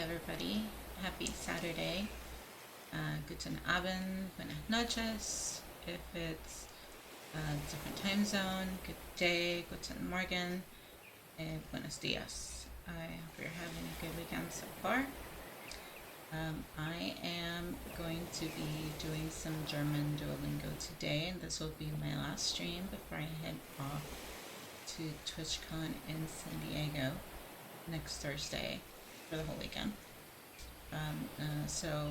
everybody. Happy Saturday. Guten Abend, buenas noches. If it's a different time zone, good day, guten Morgen, buenos dias. I hope you're having a good weekend so far. I am going to be doing some German DuoLingo today, and this will be my last stream before I head off to TwitchCon in San Diego next Thursday for the whole weekend. So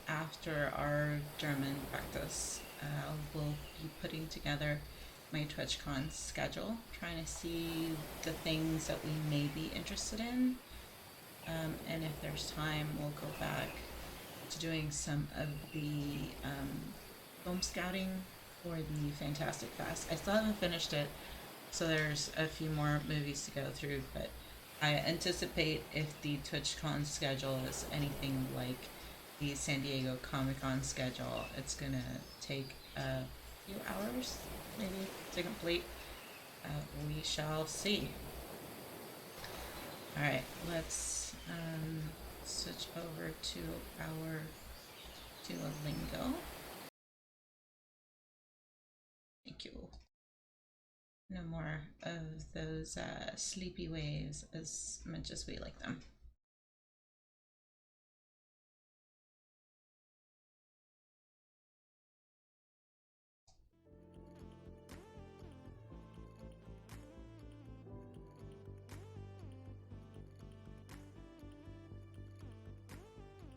after our German practice, we'll be putting together my TwitchCon schedule, trying to see the things that we may be interested in. And if there's time, we'll go back to doing some of the film scouting for the Fantastic Fest. I still haven't finished it, so there's a few more movies to go through, but I anticipate if the TwitchCon schedule is anything like the San Diego Comic-Con schedule, it's gonna take a few hours, maybe, to complete. We shall see. Alright, let's switch over to our DuoLingo. Thank you. No more of those sleepy waves as much as we like them.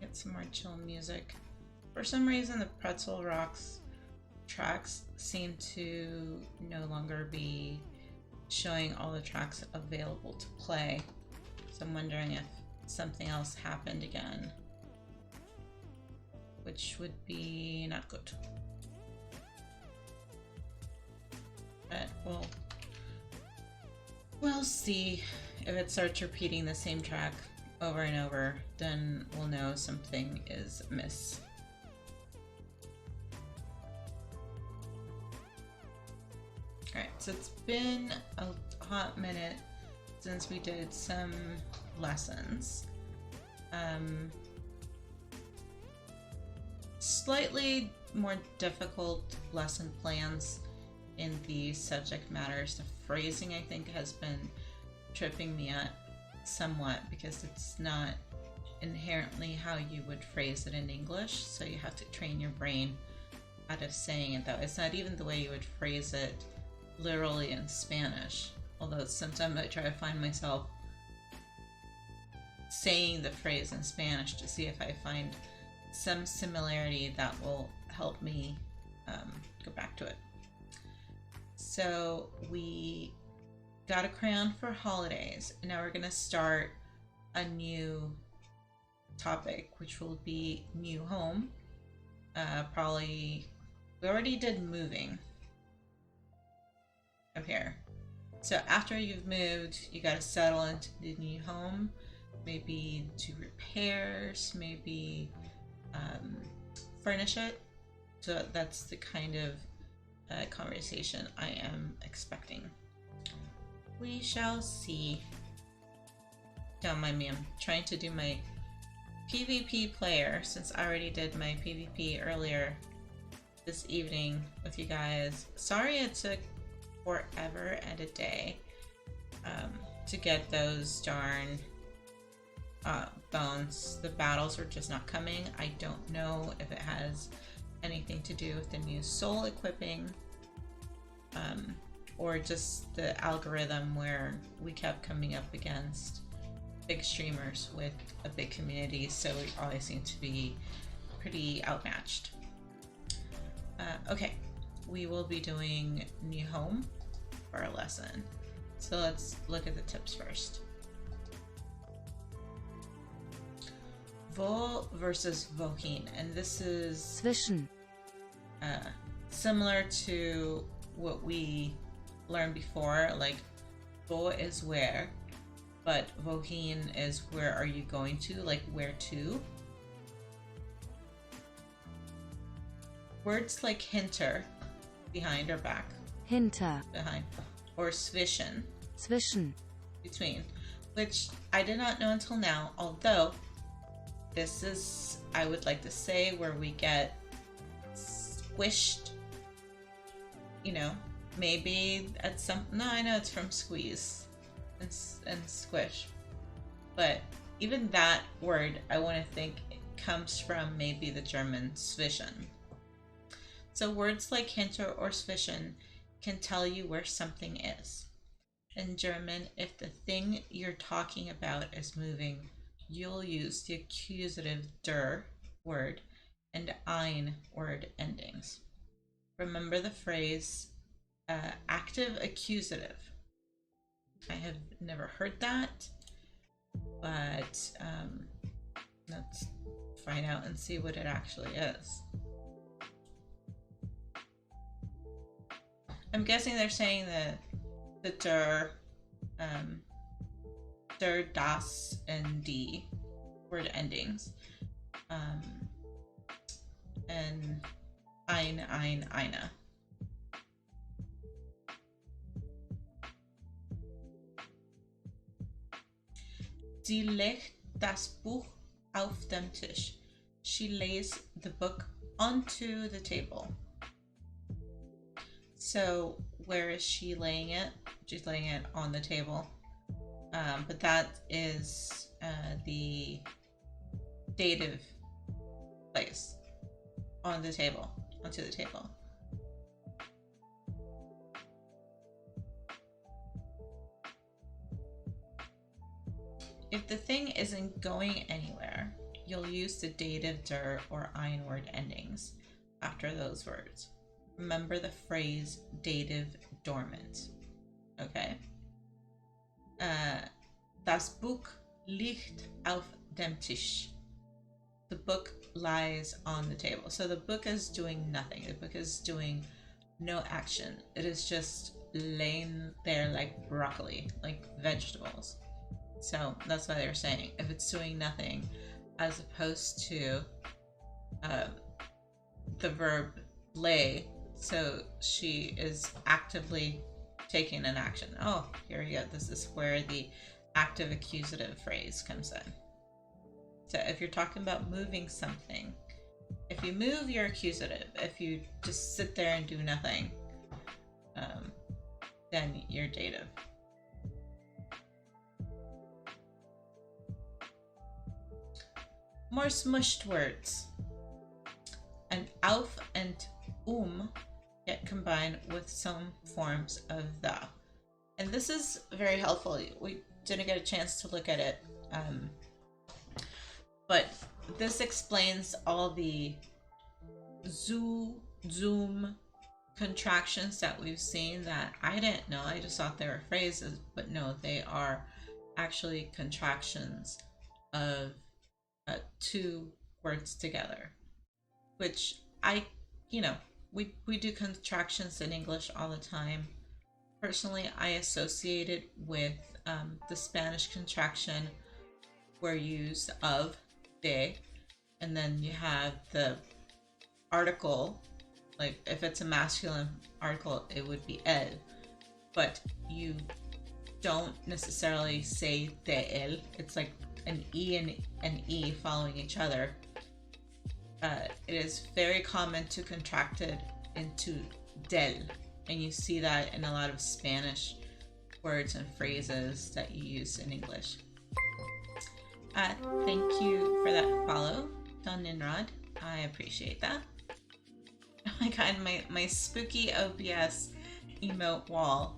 Get some more chill music. For some reason, the Pretzel Rocks tracks seem to no longer be showing all the tracks available to play. So I'm wondering if something else happened again, which would be not good. But we'll see. If it starts repeating the same track over and over, then we'll know something is amiss. Alright, so it's been a hot minute since we did some lessons. Slightly more difficult lesson plans in the subject matters. The phrasing, I think, has been tripping me up somewhat because it's not inherently how you would phrase it in English, so you have to train your brain out of saying it, though. It's not even the way you would phrase it literally in Spanish, although sometimes I try to find myself saying the phrase in Spanish to see if I find some similarity that will help me go back to it. So we got a crayon for holidays, and now we're gonna start a new topic, which will be new home. Probably, we already did moving up here. So after you've moved, you got to settle into the new home, maybe do repairs, maybe furnish it. So that's the kind of conversation I am expecting. We shall see. Don't mind me, I'm trying to do my PvP player since I already did my PvP earlier this evening with you guys. Sorry it took forever and a day to get those darn bones. The battles were just not coming. I don't know if it has anything to do with the new soul equipping or just the algorithm where we kept coming up against big streamers with a big community, so we always seem to be pretty outmatched. Okay, we will be doing new home for our lesson. So let's look at the tips first. Wo versus wohin, and this is Zwischen. Similar to what we learned before, like wo is where, but wohin is where are you going to, like where to. Words like hinter, behind or back, Hinter. behind, or zwischen, Zwischen. between, which I did not know until now, although this is, I would like to say, where we get squished, you know, maybe at some, no, I know it's from squeeze and squish, but even that word, I want to think it comes from maybe the German zwischen. So words like hinter or zwischen can tell you where something is. In German, if the thing you're talking about is moving, you'll use the accusative der word and ein word endings. Remember the phrase active accusative. I have never heard that, but let's find out and see what it actually is. I'm guessing they're saying the der, das, and die word endings, and ein, eine. Sie legt das Buch auf dem Tisch. She lays the book onto the table. So where is she laying it? She's laying it on the table. But that is the dative place. On the table. Onto the table. If the thing isn't going anywhere, you'll use the dative der or ein word endings after those words. Remember the phrase dative dormant. Okay? Das Buch liegt auf dem Tisch. The book lies on the table. So the book is doing nothing. The book is doing no action. It is just laying there like broccoli, like vegetables. So that's why they're saying if it's doing nothing, as opposed to the verb lay. So she is actively taking an action. Oh, here we go. This is where the active accusative phrase comes in. So if you're talking about moving something, if you move, you're accusative. If you just sit there and do nothing, then you're dative. More smushed words. And auf and get combined with some forms of the. And this is very helpful. We didn't get a chance to look at it. But this explains all the zoom contractions that we've seen that I didn't know. I just thought they were phrases, but no, they are actually contractions of two words together, which we do contractions in English all the time. Personally, I associate it with the Spanish contraction where you use of, de, and then you have the article, like if it's a masculine article, it would be el, but you don't necessarily say de el. It's like an E and an E following each other. It is very common to contract it into del, and you see that in a lot of Spanish words and phrases that you use in English. Thank you for that follow, Don Ninrod. I appreciate that. Oh my god, my spooky OBS emote wall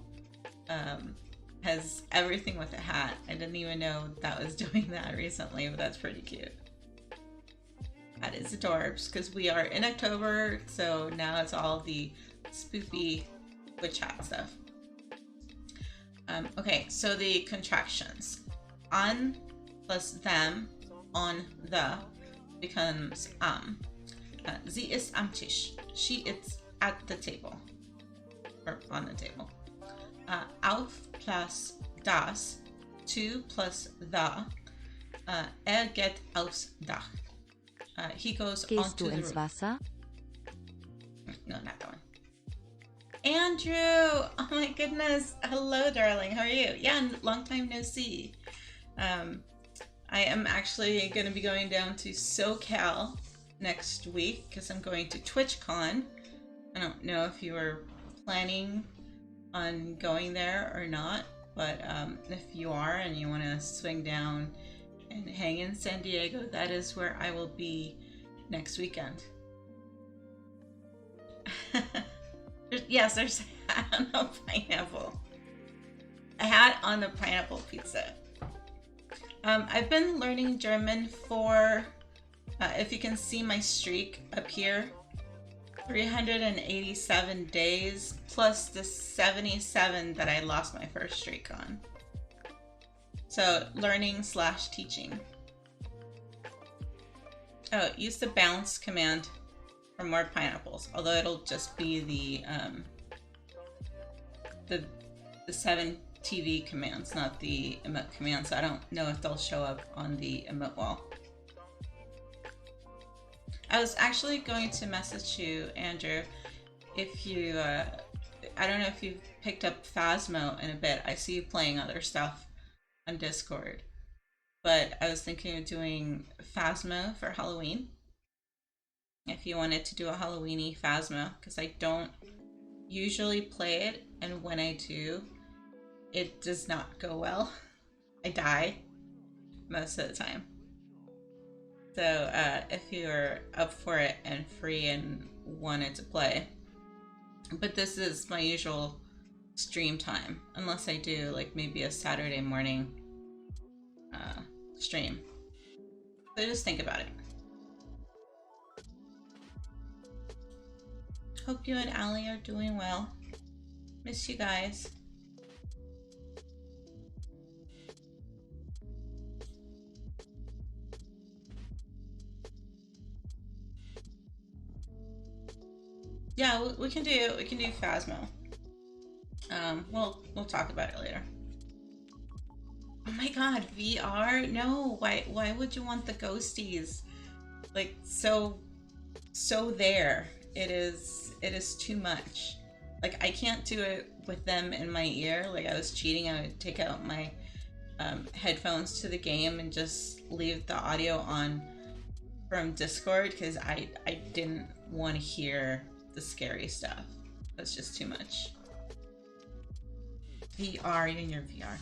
has everything with a hat. I didn't even know that was doing that recently, but that's pretty cute. That is adorbs, because we are in October, so now it's all the spoopy witch hat stuff. Okay, so the contractions. On plus them, on the, becomes Sie ist am Tisch. She is at the table. Or on the table. Auf plus das, to plus the, geht aufs Dach. He goes onto the roof. Wasser? No, not that one. Andrew! Oh my goodness. Hello, darling. How are you? Yeah, long time no see. I am actually going to be going down to SoCal next week because I'm going to TwitchCon. I don't know if you were planning on going there or not, but if you are and you want to swing down and hang in San Diego, that is where I will be next weekend. Yes, there's a hat on the pineapple. A hat on the pineapple pizza. I've been learning German for, if you can see my streak up here, 387 days plus the 77 that I lost my first streak on. So learning / teaching. Oh, use the bounce command for more pineapples, although it'll just be the 7 TV commands, not the emote commands. So I don't know if they'll show up on the emote wall. I was actually going to message you, Andrew, if you, I don't know if you've picked up Phasmo in a bit. I see you playing other stuff on Discord. But I was thinking of doing Phasmo for Halloween. If you wanted to do a Halloweeny Phasmo, because I don't usually play it, and when I do, it does not go well. I die most of the time. So if you're up for it and free and wanted to play, but this is my usual stream time, unless I do like maybe a Saturday morning stream. So just think about it. Hope you and Allie are doing well. Miss you guys. Yeah, we can do Phasmo. We'll talk about it later. Oh my god, VR? No, why would you want the ghosties? Like so there. It is too much. Like I can't do it with them in my ear. Like I was cheating, I would take out my headphones to the game and just leave the audio on from Discord because I didn't want to hear the scary stuff. That's just too much. VR, you're in your VR.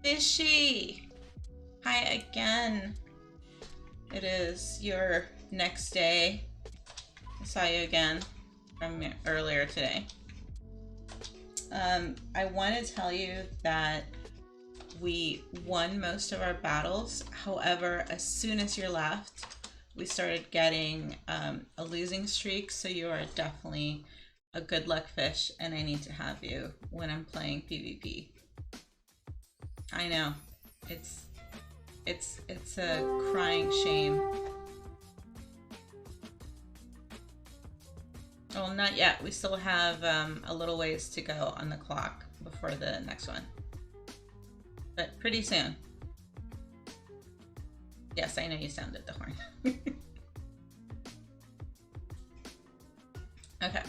Fishy! Hi again. It is your next day. I saw you again from earlier today. I want to tell you that we won most of our battles. However, as soon as you left, we started getting a losing streak, so you are definitely a good luck fish, and I need to have you when I'm playing PvP. I know, it's a crying shame. Well, not yet. We still have a little ways to go on the clock before the next one, but pretty soon. Yes, I know you sounded the horn. Okay.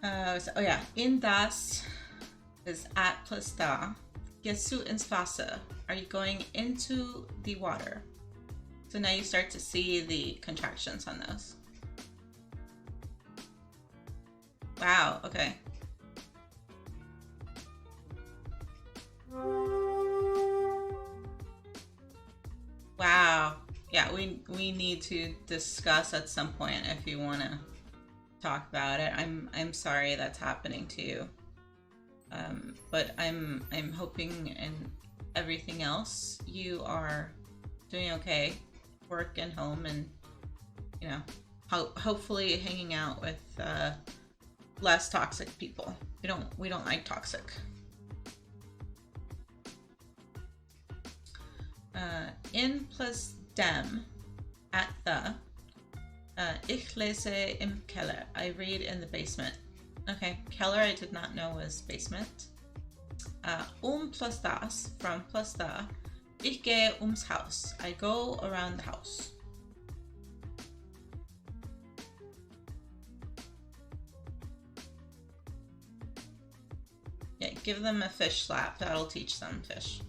Oh yeah, in das is at plus da. Gehst du ins Wasser? Are you going into the water? So now you start to see the contractions on those. Wow, okay. Wow. Yeah, we need to discuss at some point if you want to talk about it. I'm sorry that's happening to you. But I'm hoping and everything else you are doing okay, work and home, and you know, hopefully hanging out with less toxic people. We don't like toxic. In plus dem at the ich lese im Keller. I read in the basement. Okay, Keller I did not know was basement. Plus das, from plus da. Ich gehe ums Haus. I go around the house. Yeah, Give them a fish slap. That'll teach them fish.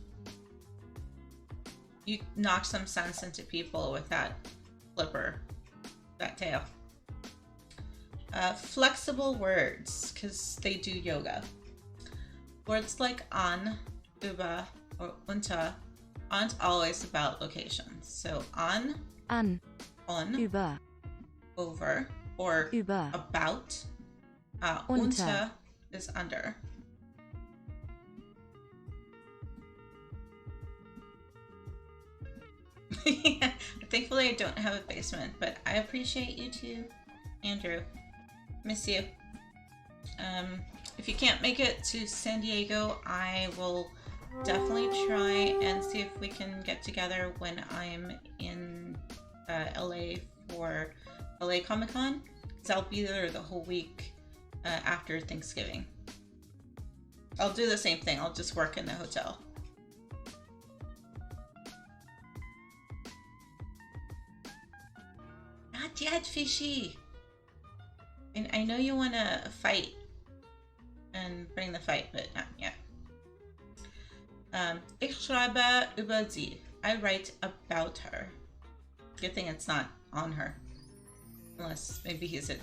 You knock some sense into people with that flipper, that tail. Flexible words, because they do yoga. Words like an, über, or unter aren't always about locations. So an, An, on, über, over, or über, about. Unter. Unter is under. Yeah, thankfully I don't have a basement, but I appreciate you too, Andrew. Miss you. If you can't make it to San Diego, I will definitely try and see if we can get together when I'm in LA for LA Comic Con, because I'll be there the whole week after Thanksgiving. I'll do the same thing. I'll just work in the hotel. Not yet, Fishy. And I know you want to fight and bring the fight, but not yet. Ich schreibe über sie. I write about her. Good thing it's not on her. Unless maybe he's a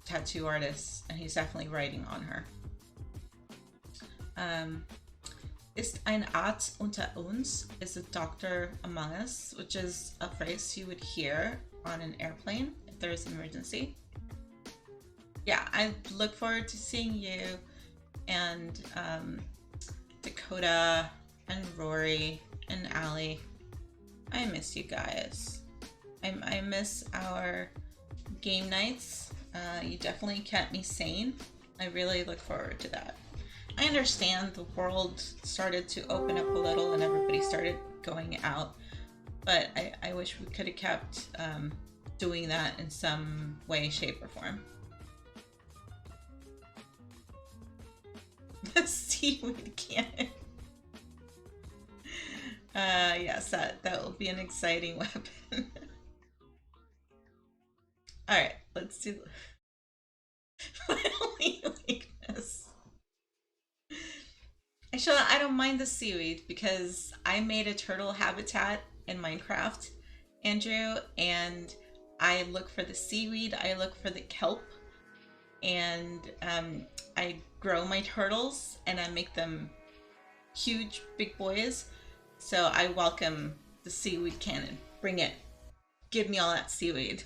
tattoo artist and he's definitely writing on her. Ist ein Arzt unter uns? Is a doctor among us? Which is a phrase you would hear on an airplane if there's an emergency. Yeah, I look forward to seeing you and Dakota and Rory and Allie. I miss you guys. I miss our game nights. You definitely kept me sane. I really look forward to that. I understand the world started to open up a little and everybody started going out, but I wish we could have kept doing that in some way, shape, or form. The seaweed cannon. Yes, that will be an exciting weapon. All right, let's do my only weakness. Actually, I don't mind the seaweed because I made a turtle habitat in Minecraft, Andrew, and I look for the seaweed, I look for the kelp, and I grow my turtles and I make them huge, big boys. So I welcome the seaweed cannon. Bring it. Give me all that seaweed.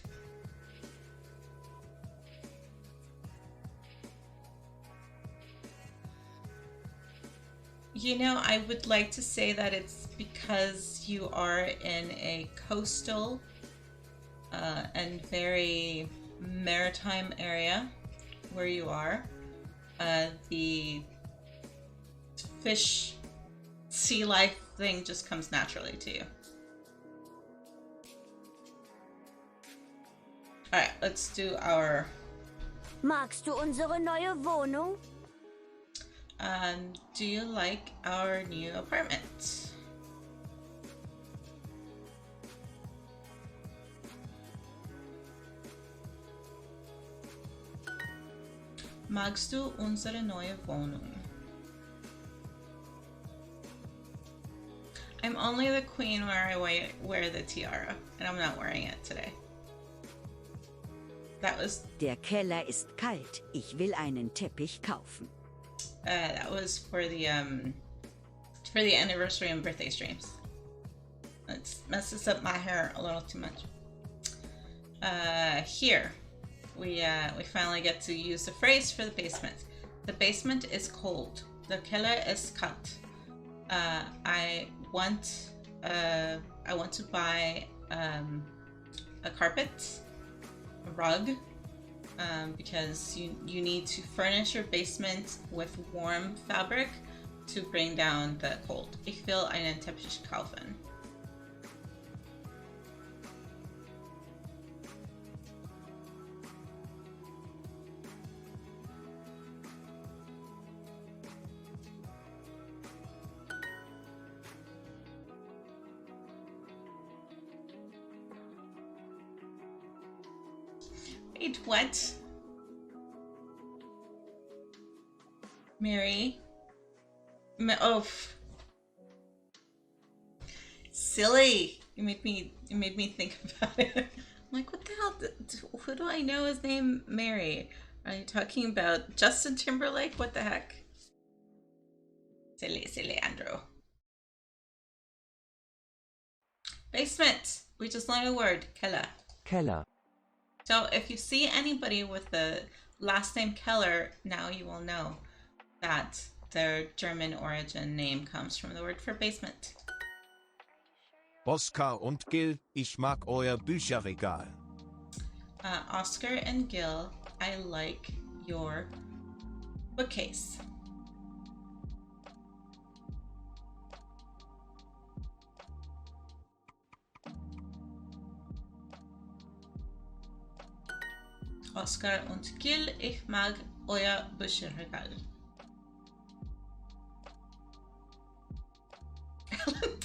You know, I would like to say that it's because you are in a coastal and very maritime area where you are. The fish, sea life thing just comes naturally to you. Alright, let's do our... Magst du unsere neue Wohnung? Do you like our new apartment? Magst du unsere neue Wohnung? I'm only the queen where I wear the tiara, and I'm not wearing it today. That was... Der Keller ist kalt. Ich will einen Teppich kaufen. That was for the anniversary and birthday streams. It messes up my hair a little too much. Here, we finally get to use the phrase for the basement. The basement is cold. The Keller ist kalt. I want to buy a carpet, a rug. Because you need to furnish your basement with warm fabric to bring down the cold. Ich will einen Teppich kaufen. Wait, what? Mary, Oh, silly. You made me think about it. I'm like, what the hell? Who do I know is named Mary? Are you talking about Justin Timberlake? What the heck? Silly Andrew. Basement. We just learned a word. Keller. Keller. So if you see anybody with the last name Keller, now you will know that their German origin name comes from the word for basement. Oskar und Gil, ich mag euer Bücherregal. Oscar and Gil, I like your bookcase. Oscar und Gil, ich mag euer Bücherregal.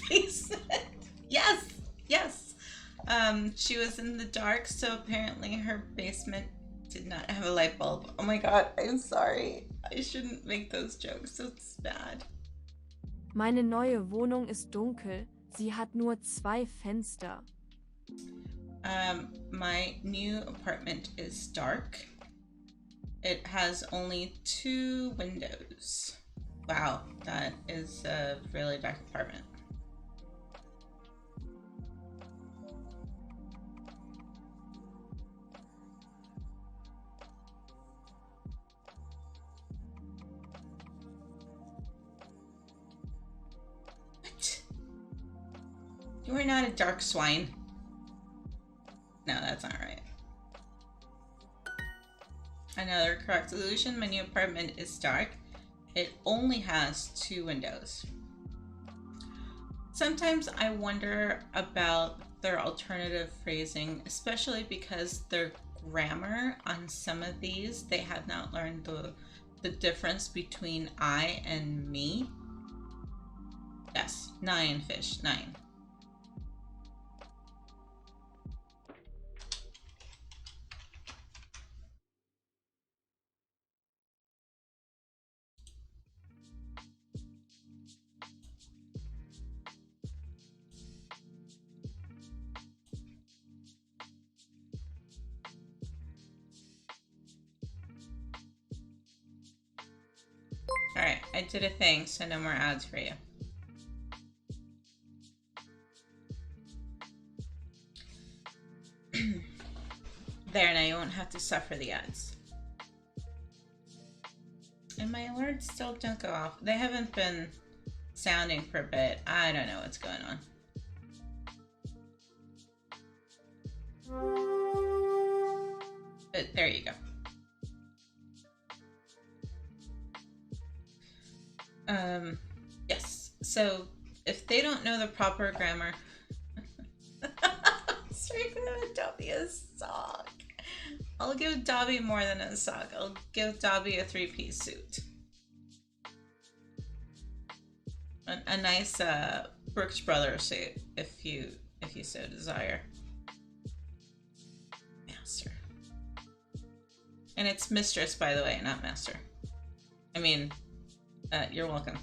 Basement. Yes. She was in the dark, so apparently her basement did not have a light bulb. Oh my god, I'm sorry. I shouldn't make those jokes. It's bad. Meine neue Wohnung ist dunkel. Sie hat nur 2 Fenster. My new apartment is dark. It has only 2 windows. Wow, that is a really dark apartment. What? You are not a dark swine. No, that's not right. Another correct solution. My new apartment is dark. It only has 2 windows. Sometimes I wonder about their alternative phrasing, especially because their grammar on some of these, they have not learned the difference between I and me. Yes, 9 fish, 9. Alright, I did a thing, so no more ads for you. There, now you won't have to suffer the ads. And my alerts still don't go off. They haven't been sounding for a bit. I don't know what's going on. But there you go. Yes. So if they don't know the proper grammar, sorry, gonna Dobby a sock. I'll give Dobby more than a sock. I'll give Dobby a 3-piece suit. A nice Brooks Brothers suit, if you so desire. Master. And it's mistress, by the way, not master. I mean, you're welcome.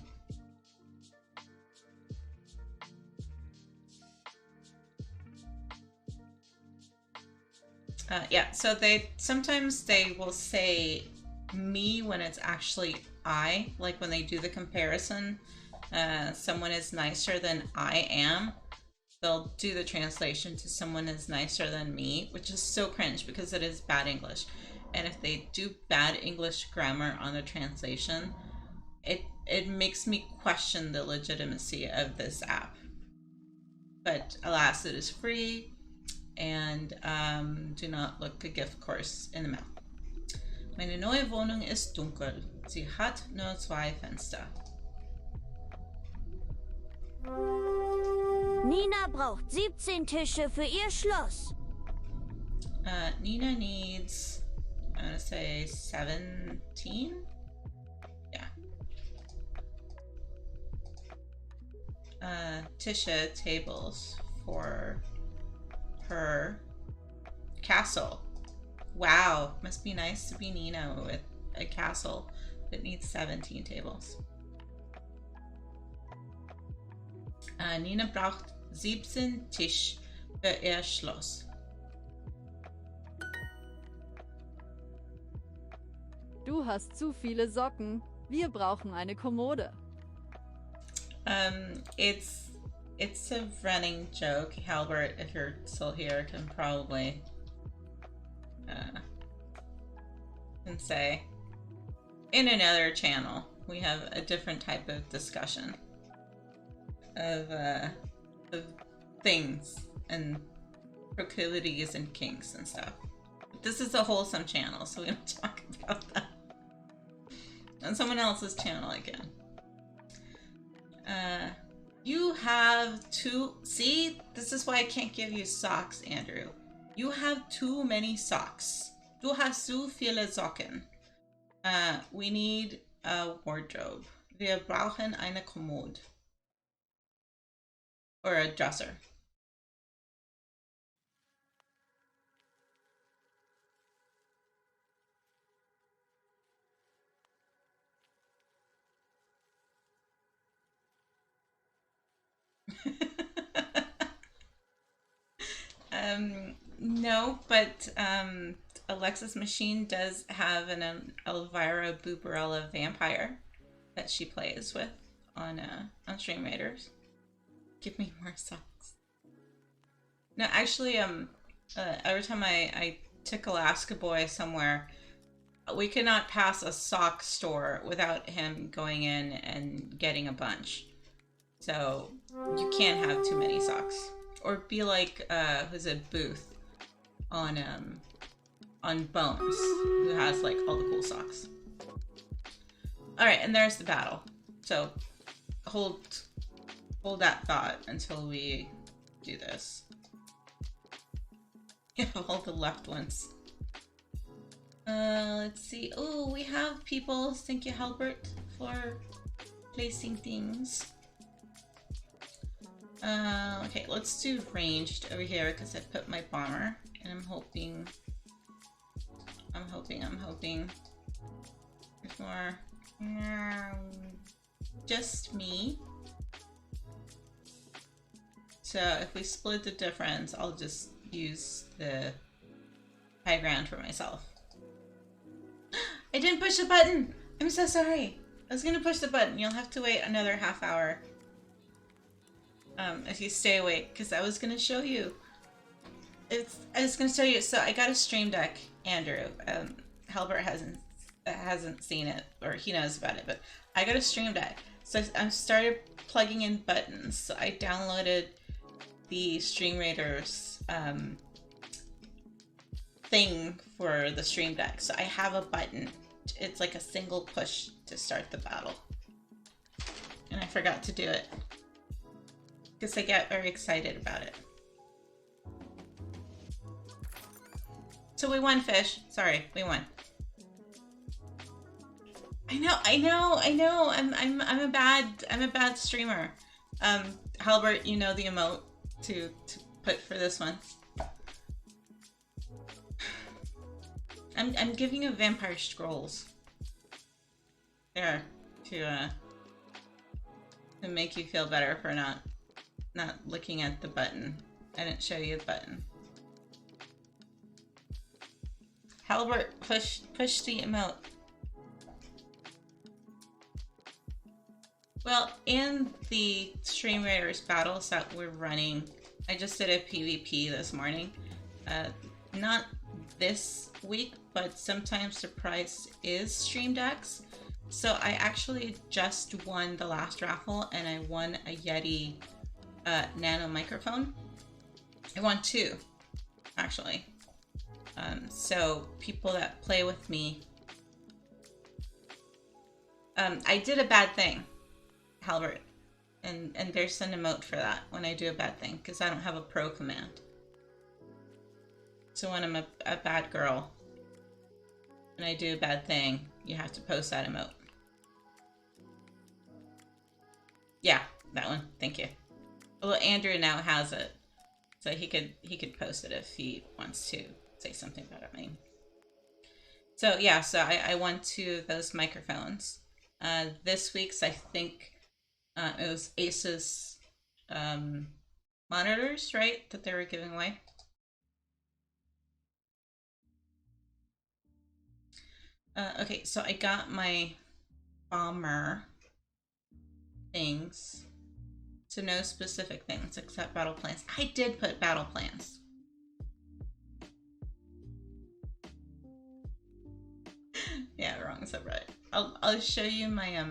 Yeah, so sometimes they will say me when it's actually I, like when they do the comparison. Someone is nicer than I am. They'll do the translation to someone is nicer than me, which is so cringe because it is bad English. And if they do bad English grammar on the translation, it makes me question the legitimacy of this app. But alas, it is free. And do not look a gift course in the mouth. Meine neue Wohnung ist dunkel. Sie hat nur 2 Fenster. Nina braucht 17 Tische für ihr Schloss. Nina needs, I'm gonna say 17? Yeah. Tisha tables for her castle. Wow, must be nice to be Nina with a castle that needs 17 tables. Nina braucht 17 Tisch für ihr Schloss. Du hast zu viele Socken. Wir brauchen eine Kommode. It's a running joke. Halbert, if you're still here, can probably can say. In another channel, we have a different type of discussion of things and proclivities and kinks and stuff. But this is a wholesome channel, so we don't talk about that on someone else's channel again. You have two. See, this is why I can't give you socks, Andrew. You have too many socks. Du hast zu viele Socken. We need a wardrobe. Wir brauchen eine Kommode. Or a dresser. No, but Alexa's machine does have an Elvira Bubarella vampire that she plays with on Stream Raiders. Give me more socks. No, actually, every time I took Alaska Boy somewhere, we could not pass a sock store without him going in and getting a bunch. So you can't have too many socks. Or be like, who's it, Booth on Bones, who has like all the cool socks. All right, and there's the battle. So hold that thought until we do this. Yeah, all the left ones. Let's see. Oh, we have people. Thank you, Halbert, for placing things. Okay, let's do ranged over here because I put my bomber, and I'm hoping there's more. Just me. So if we split the difference, I'll just use the high ground for myself. I didn't push the button! I'm so sorry. I was gonna push the button. You'll have to wait another half hour. If you stay awake, because I was gonna show you. I was gonna show you. So I got a stream deck, Andrew. Halbert hasn't seen it, or he knows about it, but I got a stream deck. So I started plugging in buttons. So I downloaded the Stream Raiders thing for the stream deck. So I have a button. It's like a single push to start the battle, and I forgot to do it. Because I get very excited about it. So we won, Fish. Sorry, we won. I know. I'm a bad streamer. Halbert, you know the emote to put for this one. I'm giving you vampire scrolls. There to make you feel better for not looking at the button. I didn't show you the button. Halbert, push the emote. Well, in the Stream Raiders battles that we're running, I just did a PvP this morning. Not this week, but sometimes the prize is stream decks. So I actually just won the last raffle, and I won a Yeti nano microphone. I won two, actually. So people that play with me, I did a bad thing, Halbert, and there's an emote for that when I do a bad thing, because I don't have a pro command. So when I'm a bad girl and I do a bad thing, you have to post that emote. Yeah, that one. Thank you. Well, Andrew now has it, so he could post it if he wants to say something about it. So yeah, so I won two of those microphones. This week's, I think, it was Ace's monitors, right, that they were giving away. Okay, so I got my bomber things. So no specific things except battle plans. I did put battle plans. Yeah, wrong subreddit. I'll show you my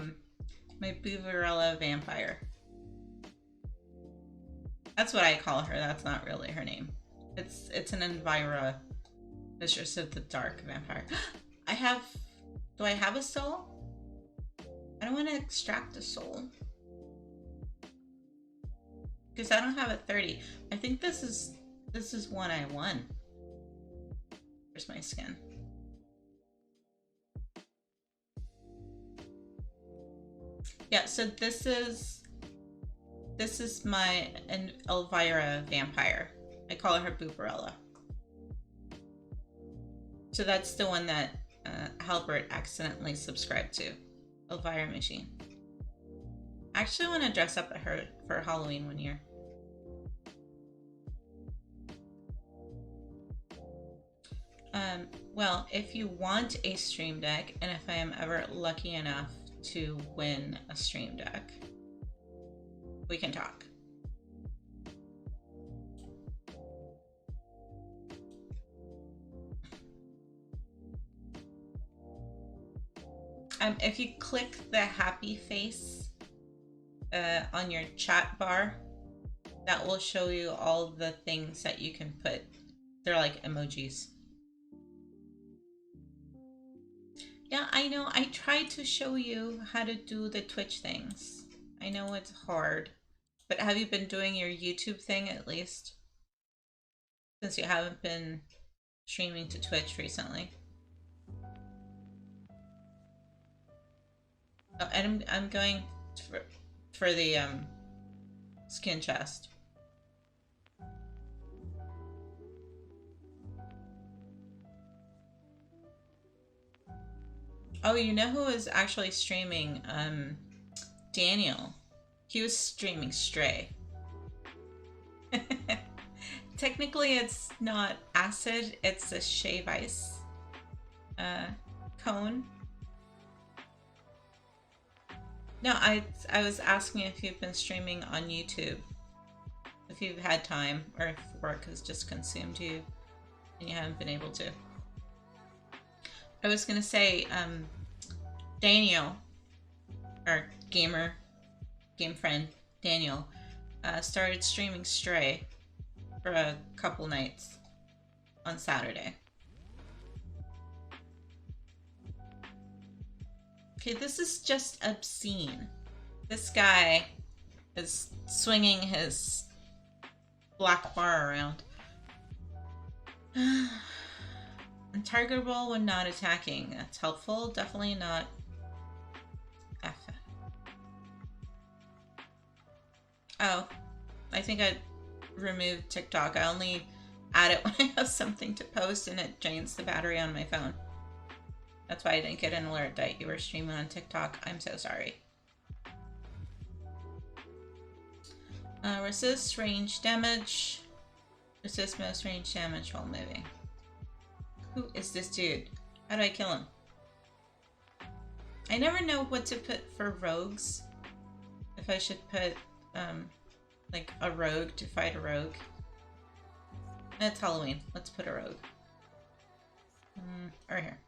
my Booverella vampire. That's what I call her. That's not really her name. It's an Elvira, Mistress of the Dark vampire. Do I have a soul? I don't want to extract a soul. Because I don't have a 30. I think this is one I won. Where's my skin? Yeah, so this is my Elvira vampire. I call her Booperella. So that's the one that Halbert accidentally subscribed to. Elvira Machine. I actually want to dress up at her for Halloween one year. Well, if you want a stream deck, and if I am ever lucky enough to win a stream deck, we can talk. If you click the happy face on your chat bar, that will show you all the things that you can put. They're like emojis. Yeah, I know. I tried to show you how to do the Twitch things. I know it's hard, but have you been doing your YouTube thing at least? Since you haven't been streaming to Twitch recently. Oh, and I'm going for the skin chest. Oh, you know who was actually streaming? Daniel. He was streaming Stray. Technically, it's not acid, it's a shave ice cone. No, I was asking if you've been streaming on YouTube. If you've had time, or if work has just consumed you and you haven't been able to. I was gonna say, Daniel, our game friend, Daniel, started streaming Stray for a couple nights on Saturday. Okay, this is just obscene. This guy is swinging his black bar around. Untargetable when not attacking. That's helpful. Definitely not F. Oh, I think I removed TikTok. I only add it when I have something to post and it drains the battery on my phone. That's why I didn't get an alert that you were streaming on TikTok. I'm so sorry. Resist range damage. Resist most range damage while moving. Who is this dude? How do I kill him? I never know what to put for rogues. If I should put, like a rogue to fight a rogue. It's Halloween. Let's put a rogue. Right here.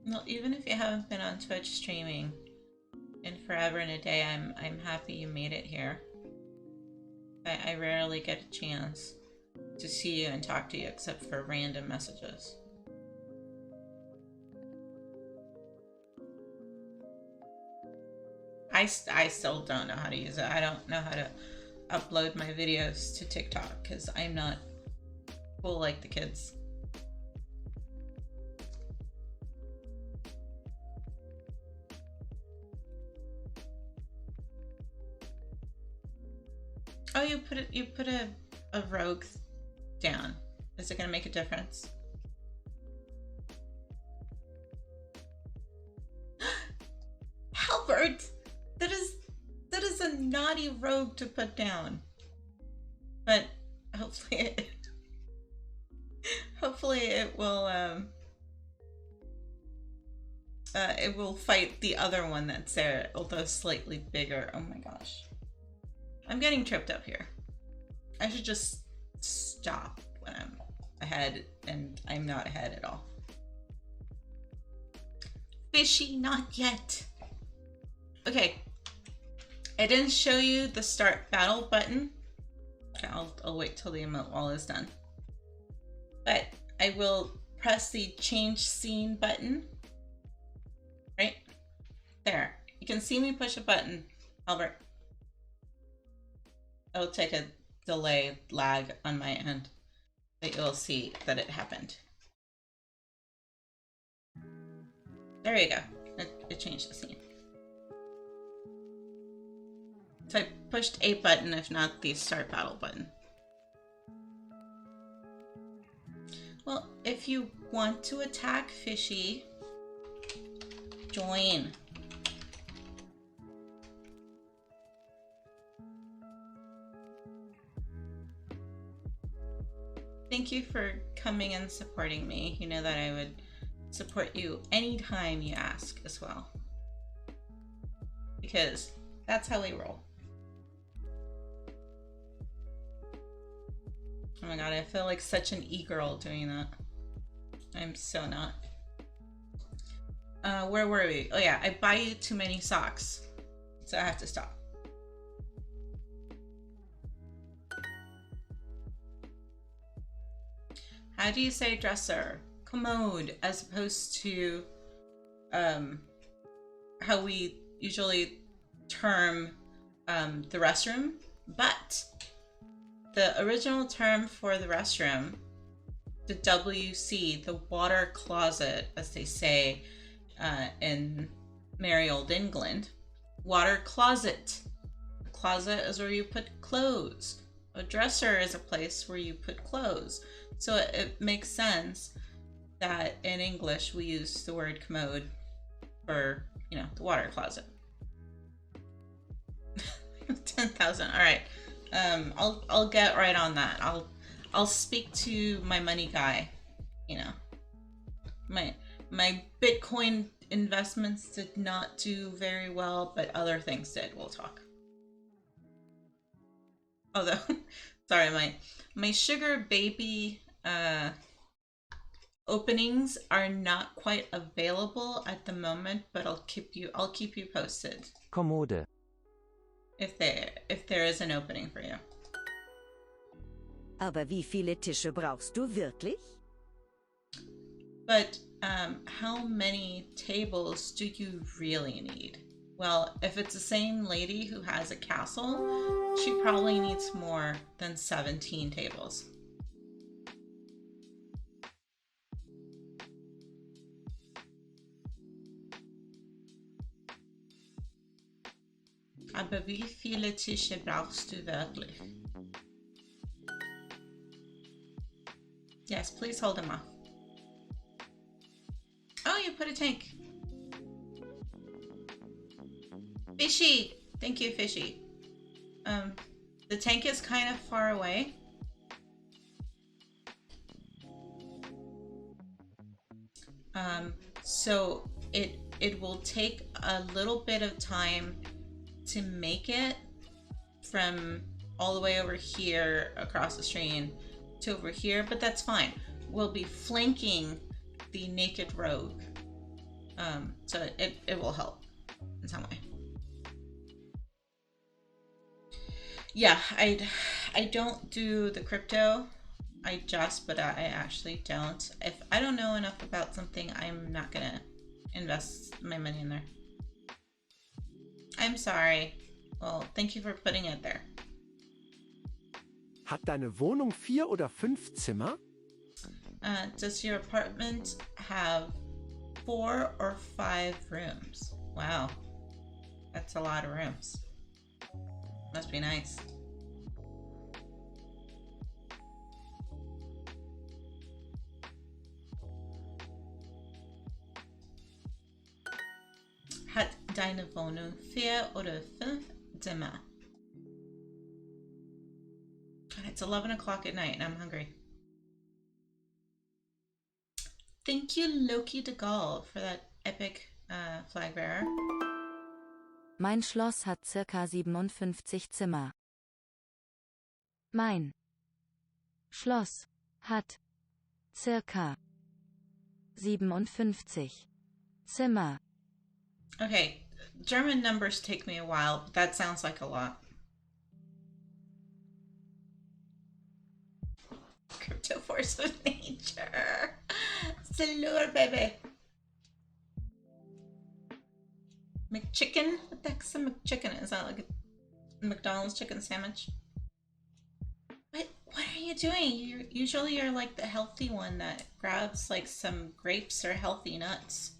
Well, even if you haven't been on Twitch streaming in forever and a day, I'm happy you made it here. I rarely get a chance to see you and talk to you except for random messages. I still don't know how to use it. I don't know how to upload my videos to TikTok because I'm not cool like the kids. Oh, you put a rogue down. Is it gonna make a difference? Albert! That is a naughty rogue to put down. But hopefully it will fight the other one that's there, although slightly bigger. Oh my gosh. I'm getting tripped up here. I should just stop when I'm ahead, and I'm not ahead at all. Fishy, not yet. Okay. I didn't show you the start battle button. Okay, I'll wait till the emote wall is done. But I will press the change scene button. Right there. You can see me push a button, Albert. It'll take a delay lag on my end, but you'll see that it happened. There you go. It changed the scene. So I pushed a button, if not the start battle button. Well, if you want to attack Fishy, join. Thank you for coming and supporting me. You know that I would support you anytime you ask as well. Because that's how we roll. Oh my god, I feel like such an e-girl doing that. I'm so not. Where were we? Oh yeah, I buy you too many socks. So I have to stop. How do you say dresser? Commode, as opposed to how we usually term the restroom. But the original term for the restroom, the WC, the water closet, as they say in merry old England, water closet. A closet is where you put clothes. A dresser is a place where you put clothes. So it makes sense that in English we use the word commode for, you know, the water closet. 10,000. All right. I'll get right on that. I'll speak to my money guy. You know, my Bitcoin investments did not do very well, but other things did. We'll talk. Although, sorry, my sugar baby openings are not quite available at the moment, but I'll keep you posted. Kommode. If there is an opening for you. Aber wie viele Tische brauchst du wirklich? But how many tables do you really need? Well, if it's the same lady who has a castle, she probably needs more than 17 tables. Aber wie viele Tische brauchst du wirklich? Yes, please hold him off. Oh, you put a tank. Fishy! Thank you, Fishy. The tank is kind of far away. So it will take a little bit of time to make it from all the way over here across the stream to over here, but that's fine. We'll be flanking the naked rogue. So it will help in some way. Yeah, I don't do the crypto. But I actually don't. If I don't know enough about something, I'm not gonna invest my money in there. I'm sorry. Well, thank you for putting it there. Hat deine Wohnung 4 oder 5 Zimmer? Does your apartment have 4 or 5 rooms? Wow. That's a lot of rooms. Must be nice. deine Wohnung 4 oder 5 Zimmer? God, it's 11 o'clock at night and I'm hungry. Thank you, Loki de Gaulle, for that epic flag bearer. Mein Schloss hat circa 57 Zimmer. Mein Schloss hat circa 57 Zimmer. Okay, German numbers take me a while, but that sounds like a lot. Crypto force of nature. Salute, baby. McChicken? What the heck's a McChicken? Is that like a McDonald's chicken sandwich? What are you doing? Usually you're like the healthy one that grabs like some grapes or healthy nuts.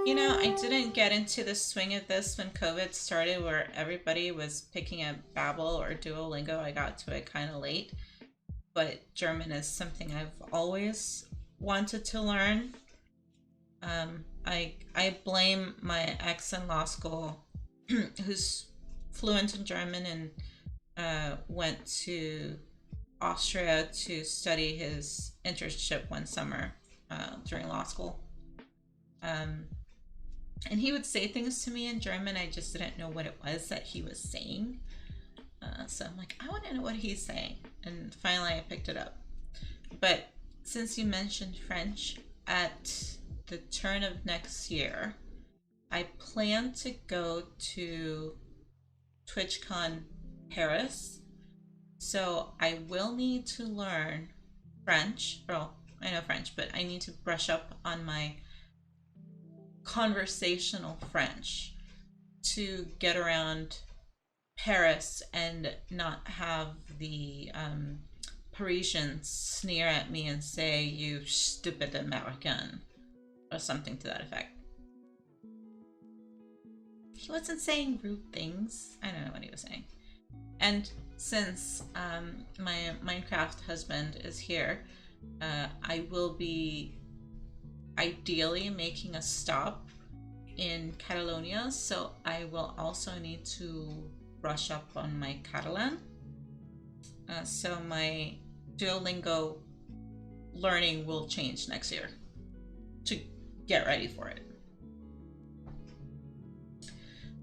You know, I didn't get into the swing of this when COVID started, where everybody was picking up Babbel or DuoLingo. I got to it kind of late, but German is something I've always wanted to learn. I blame my ex in law school, who's fluent in German and went to Austria to study his internship one summer during law school. And he would say things to me in German. I just didn't know what it was that he was saying. So I'm like, I want to know what he's saying. And finally I picked it up. But since you mentioned French, at the turn of next year, I plan to go to TwitchCon Paris. So I will need to learn French. Well, I know French, but I need to brush up on my conversational French to get around Paris and not have the Parisians sneer at me and say, "You stupid American," or something to that effect. He wasn't saying rude things. I don't know what he was saying. And since my Minecraft husband is here, I will be ideally making a stop in Catalonia, so I will also need to brush up on my Catalan. So my DuoLingo learning will change next year to get ready for it.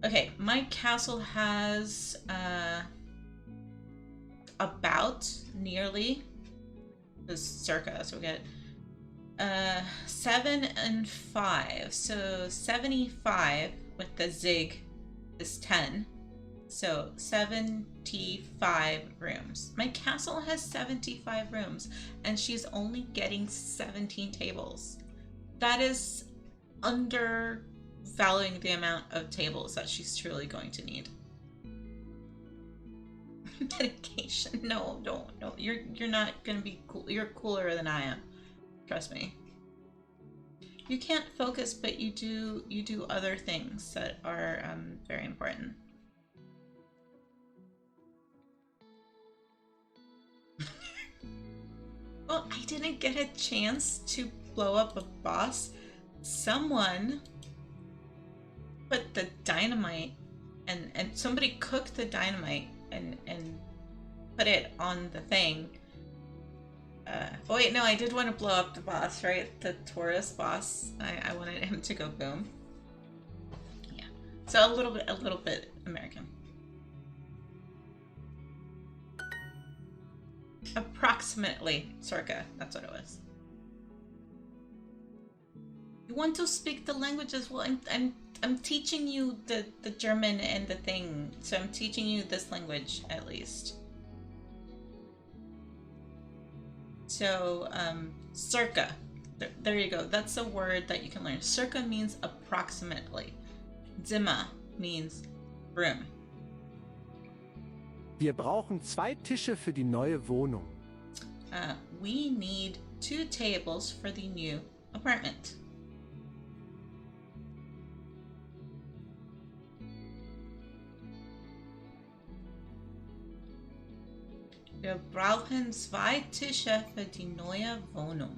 Okay, my castle has about nearly this circa, so we get 7 and 5, so 75 with the zig is 10, so 75 rooms. My castle has 75 rooms and she's only getting 17 tables. That is undervaluing the amount of tables that she's truly going to need. Medication? No, you're not gonna be cool. You're cooler than I am. Trust me. You can't focus, but you do other things that are very important. Well, I didn't get a chance to blow up a boss. Someone put the dynamite and somebody cooked the dynamite and put it on the thing. Oh wait, no, I did want to blow up the boss, right? The Taurus boss. I wanted him to go boom. Yeah. So a little bit American. Approximately, circa. That's what it was. You want to speak the languages? Well, I'm teaching you the German and the thing, so I'm teaching you this language at least. So, circa. There you go. That's a word that you can learn. Circa means approximately. Zimmer means room. Wir brauchen 2 Tische für die neue Wohnung. We need 2 tables for the new apartment. Wir brauchen 2 Tische für die neue Wohnung.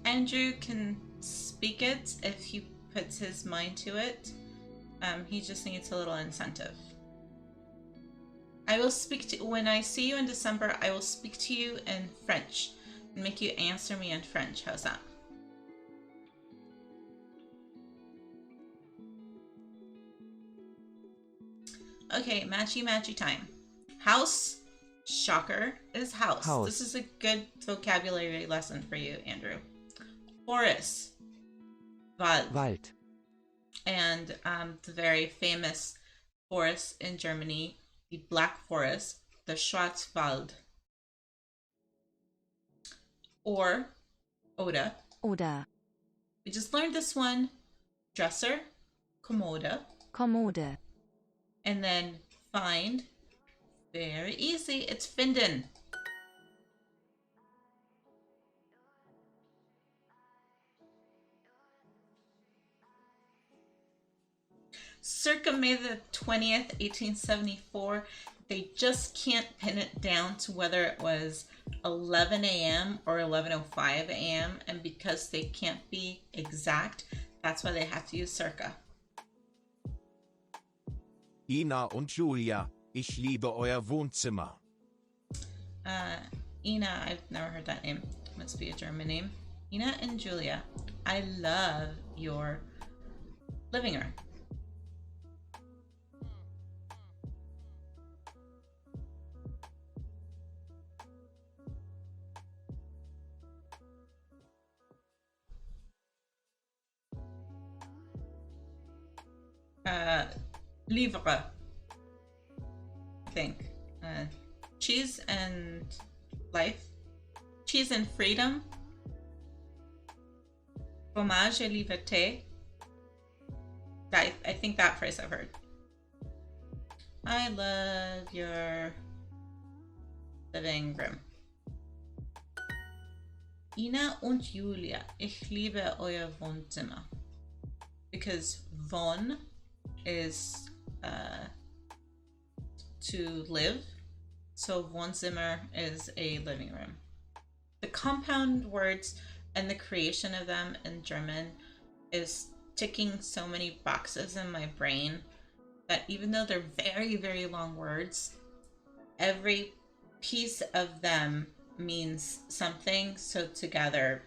Andrew can speak it if he puts his mind to it. He just needs a little incentive. I will speak to when I see you in December. I will speak to you in French and make you answer me in French. How's that? Okay, matchy time. House, shocker, is house. House. This is a good vocabulary lesson for you, Andrew. Forest, Wald. Wald. And the very famous forest in Germany, the Black Forest, the Schwarzwald. Oder. Oder. We just learned this one. Dresser, Kommode. Kommode. And then find, very easy, it's finden. Circa May the 20th, 1874, they just can't pin it down to whether it was 11 a.m. or 11:05 a.m. And because they can't be exact, that's why they have to use circa. Ina und Julia, ich liebe euer Wohnzimmer. Ina, I've never heard that name. Must be a German name. Ina and Julia, I love your living room. Livre, I think. Cheese and life. Cheese and freedom. Fromage et liberté. I think that phrase I've heard. I love your living room. Ina und Julia, ich liebe euer Wohnzimmer. Because Wohn is to live, so Wohnzimmer is a living room. The compound words and the creation of them in German is ticking so many boxes in my brain that even though they're very, very long words, every piece of them means something, so together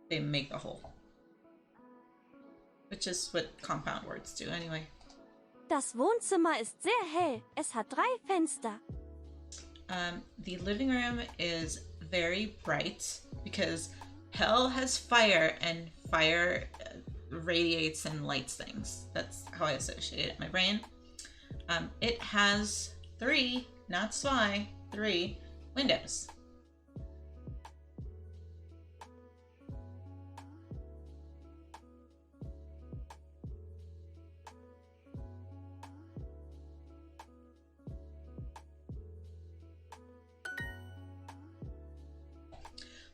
they make a whole. Which is what compound words do anyway. Das Wohnzimmer ist sehr hell. Es hat 3 Fenster. The living room is very bright because hell has fire and fire radiates and lights things. That's how I associate it in my brain. It has 3, not 2, 3 windows.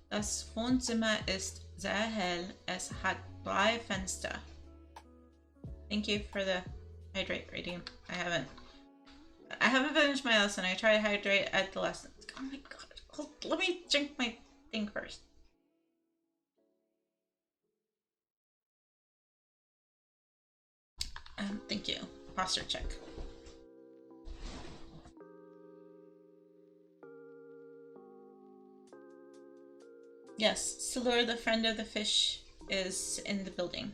Das Wohnzimmer ist sehr hell. Es hat 3 Fenster. Thank you for the hydrate rating. I haven't finished my lesson. I try to hydrate at the lesson. Oh my god. Let me drink my thing first. Thank you. Posture check. Yes, Silur, the friend of the fish, is in the building.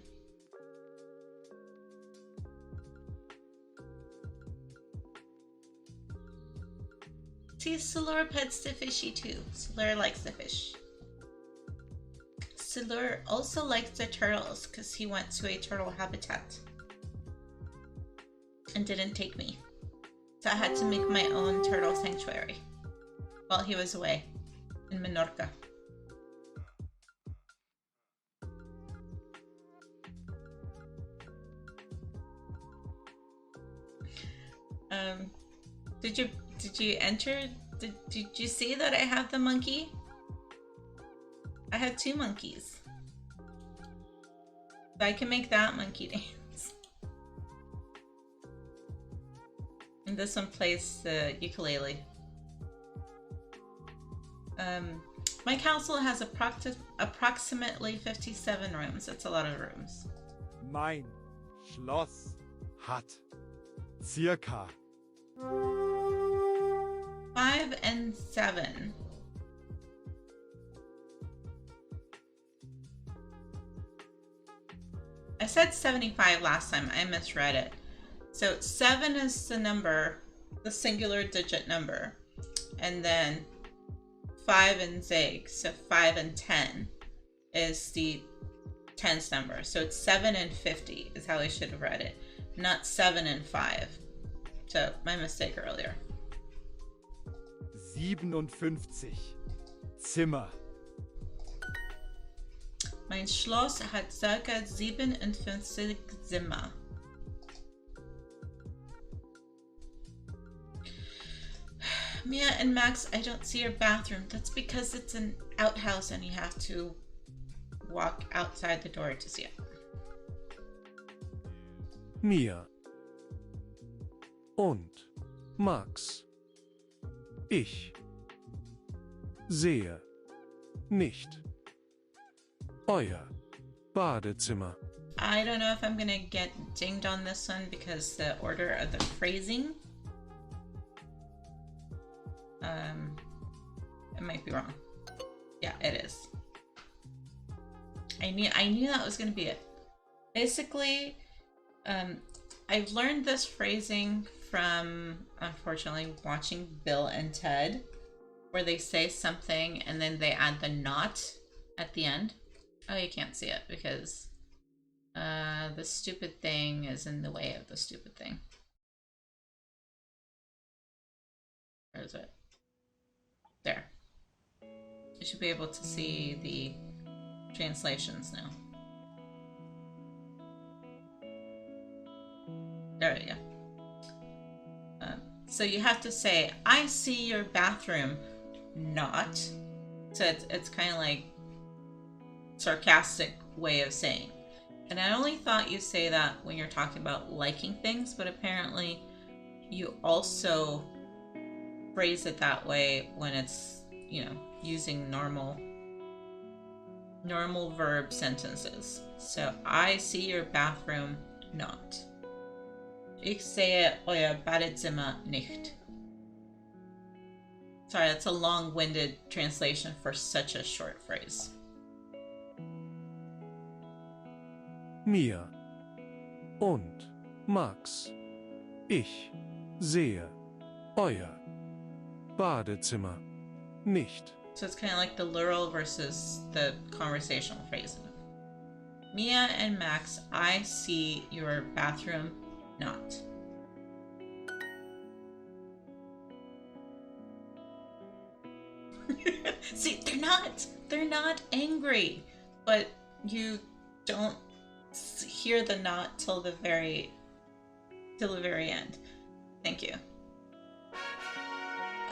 See, Silur pets the fishy too. Silur likes the fish. Silur also likes the turtles because he went to a turtle habitat and didn't take me. So I had to make my own turtle sanctuary while he was away in Menorca. Did you enter? Did you see that I have the monkey? I have 2 monkeys. So I can make that monkey dance. And this one plays the ukulele. My castle has approximately 57 rooms. That's a lot of rooms. Mein Schloss hat circa 5 and 7. I said 75 last time. I misread it. So 7 is the number, the singular digit number. And then 5 and Zig, so 5 and 10 is the tens number. So it's 7 and 50 is how I should have read it, not 7 and 5. So my mistake earlier. 57 Zimmer. Mein Schloss hat circa 57 Zimmer. Mia and Max, I don't see your bathroom. That's because it's an outhouse and you have to walk outside the door to see it. Mia und Max. Ich sehe nicht euer Badezimmer. I don't know if I'm gonna get dinged on this one because the order of the phrasing. It might be wrong. Yeah, it is. I knew that was gonna be it. Basically, I've learned this phrasing from, unfortunately, watching Bill and Ted, where they say something and then they add the not at the end. Oh, you can't see it because the stupid thing is in the way of the stupid thing. Where is it? There. You should be able to see the translations now. There we go. So you have to say, I see your bathroom, not. So it's kind of like sarcastic way of saying. And I only thought you say that when you're talking about liking things, but apparently you also phrase it that way when it's, you know, using normal verb sentences. So I see your bathroom, not. Ich sehe euer Badezimmer nicht. Sorry, that's a long-winded translation for such a short phrase. Mia und Max. Ich sehe euer Badezimmer nicht. So it's kind of like the literal versus the conversational phrase. Mia and Max, I see your bathroom, not. See, they're not angry, but you don't hear the not till the very end. Thank you.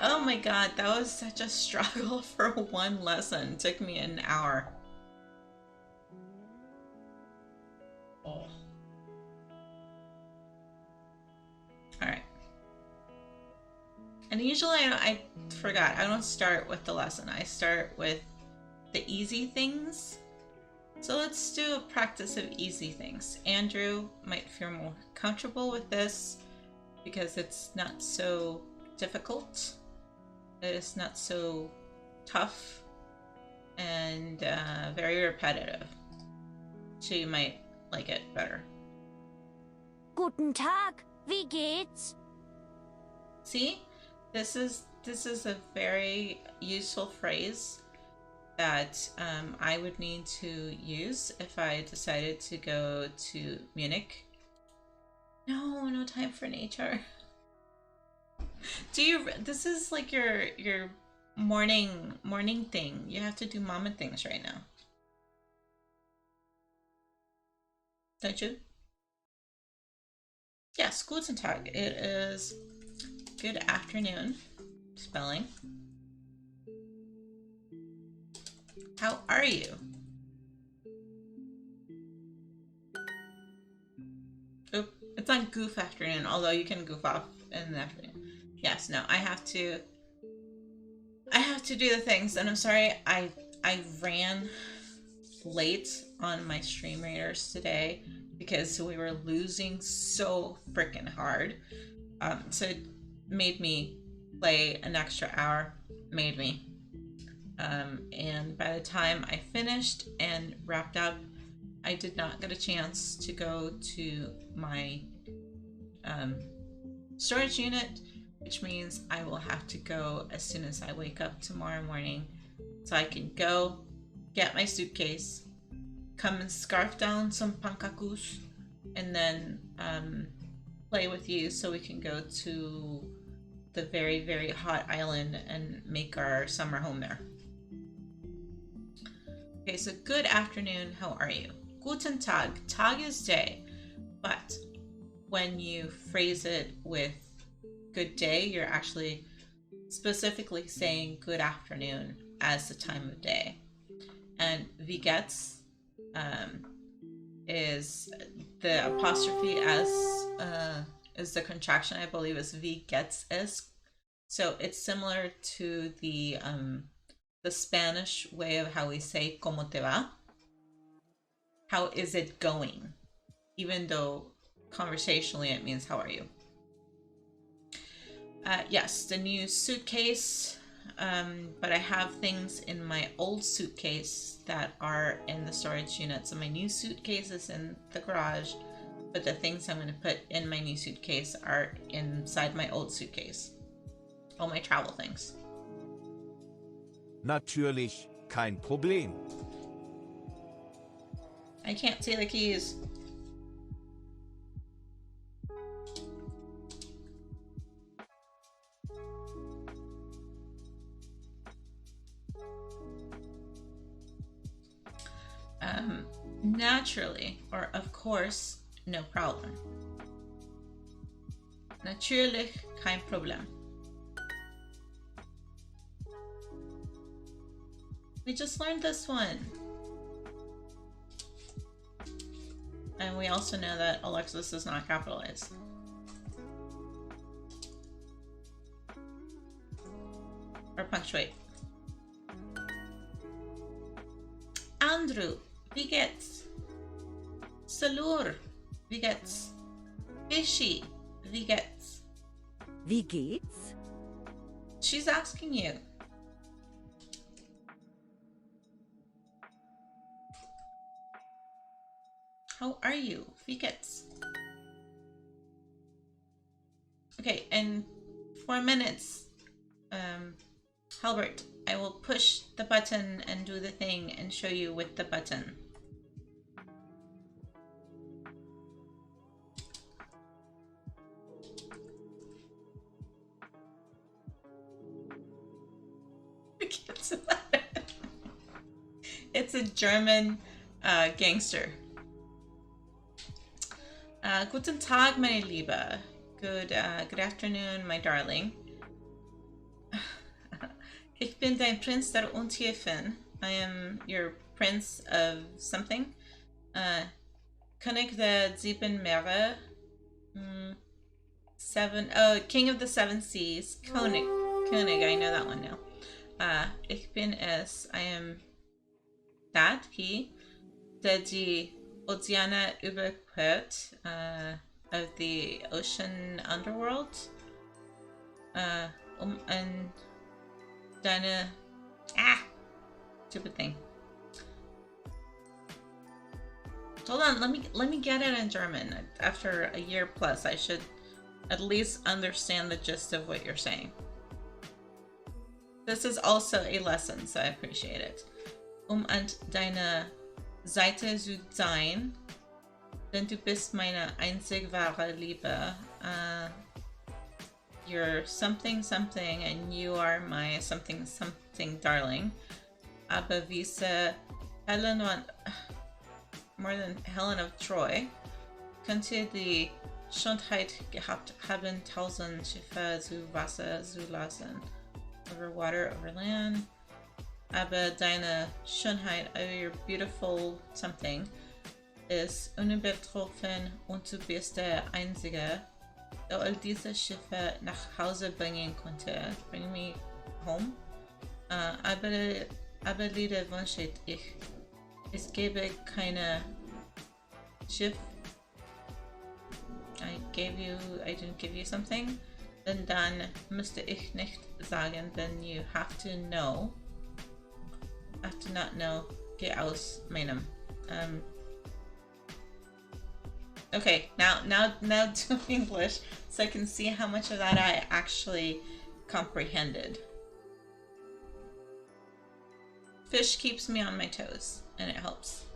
Oh my god, that was such a struggle for one lesson. It took me an hour. Oh. Alright. And usually I forgot, I don't start with the lesson. I start with the easy things. So let's do a practice of easy things. Andrew might feel more comfortable with this because it's not so difficult. It's not so tough and very repetitive. So you might like it better. Guten Tag, wie geht's? See, this is a very useful phrase that I would need to use if I decided to go to Munich. No time for nature. This is like your morning thing. You have to do mama things right now. Don't you? Yes, guten Tag. It is good afternoon. Spelling. How are you? Oop, it's not goof afternoon, although you can goof off in the afternoon. Yes, no, I have to do the things, and I'm sorry I ran late on my stream readers today because we were losing so freaking hard. So it made me play an extra hour, and by the time I finished and wrapped up, I did not get a chance to go to my storage unit, which means I will have to go as soon as I wake up tomorrow morning, so I can go get my suitcase, come and scarf down some pankakus, and then play with you so we can go to the very, very hot island and make our summer home there. Okay, so good afternoon, how are you? Guten Tag. Tag is day, but when you phrase it with good day, you're actually specifically saying good afternoon as the time of day. And wie geht's is the apostrophe s is the contraction, I believe, is wie geht's es. So it's similar to the Spanish way of how we say ¿Cómo te va? How is it going? Even though conversationally it means how are you? Yes, the new suitcase, but I have things in my old suitcase that are in the storage unit. So my new suitcase is in the garage, but the things I'm going to put in my new suitcase are inside my old suitcase. All my travel things. Natürlich, kein Problem. I can't see the keys. Naturally, or of course, no problem. Natürlich, kein Problem. We just learned this one. And we also know that Alexis is not capitalized. Or punctuate. Andrew, wie geht's? Salur, wie geht's? Fishy, wie geht's? Wie geht's? She's asking you. How are you? Wie geht's? Okay, in 4 minutes, Halbert, I will push the button and do the thing and show you with the button. It's a German gangster. Guten Tag, meine Liebe. Good afternoon, my darling. Ich bin dein Prinz der Untiefen. I am your prince of something. König der sieben Meere. King of the seven seas. König, I know that one now. Ich bin es. I am that, he, der die Ozeane überquert, of the ocean underworld. And deine stupid thing. Hold on, let me get it in German. After a year plus, I should at least understand the gist of what you're saying. This is also a lesson, so I appreciate it. An deine Seite zu sein, denn du bist meine einzig wahre Liebe. You're something something and you are my something something darling. Aber wie Helen von, more than Helen of Troy, könnte die Schönheit gehabt haben, 1000 Schiffe zu Wasser zu lassen. Over water, over land. Aber deine Schönheit, your beautiful something, ist unübertroffen und du bist der Einzige. all diese Schiffe nach Hause bringen konnte. Bring me home. Aber leider wünsche ich, es gäbe keine Schiff. I didn't give you something. Denn dann müsste ich nicht sagen, then you have to know. Have to not know. Geh aus meinem. Okay, now do English so I can see how much of that I actually comprehended. Fish keeps me on my toes, and it helps.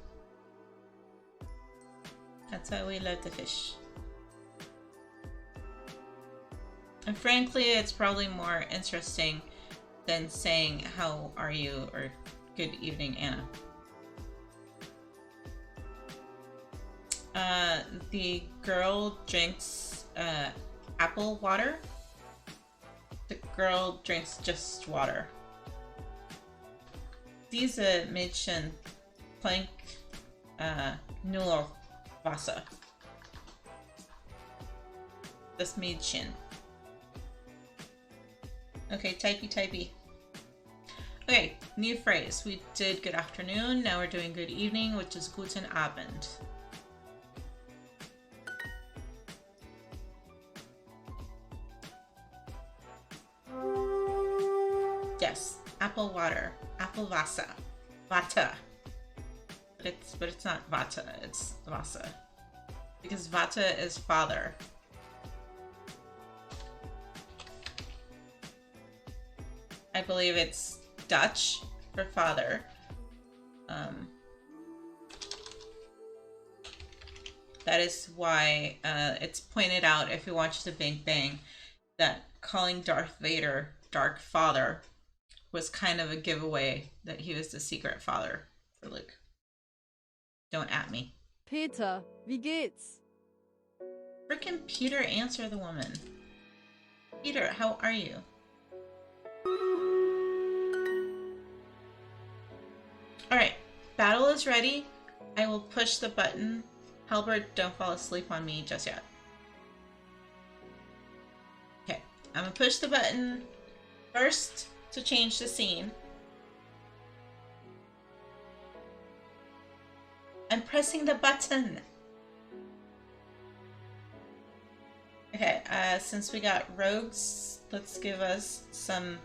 That's why we love the fish. And frankly, it's probably more interesting than saying, how are you, or good evening, Anna. The girl drinks apple water. The girl drinks just water. Diese Mädchen plank nur Wasser. Das Mädchen. Okay, typey. Okay, new phrase. We did good afternoon, now we're doing good evening, which is guten Abend. Yes, apple water, apple Wasser, Vata. But it's not Vata, it's Wasser. Because Vata is father. I believe it's Dutch for father. That is why it's pointed out, if you watch The Big Bang, that calling Darth Vader Dark Father was kind of a giveaway that he was the secret father for Luke. Don't at me. Peter, wie geht's? Frickin' Peter, answer the woman. Peter, how are you? Alright, battle is ready. I will push the button. Halbert, don't fall asleep on me just yet. Okay, I'm gonna push the button first to change the scene. I'm pressing the button. Okay, since we got rogues, let's give us some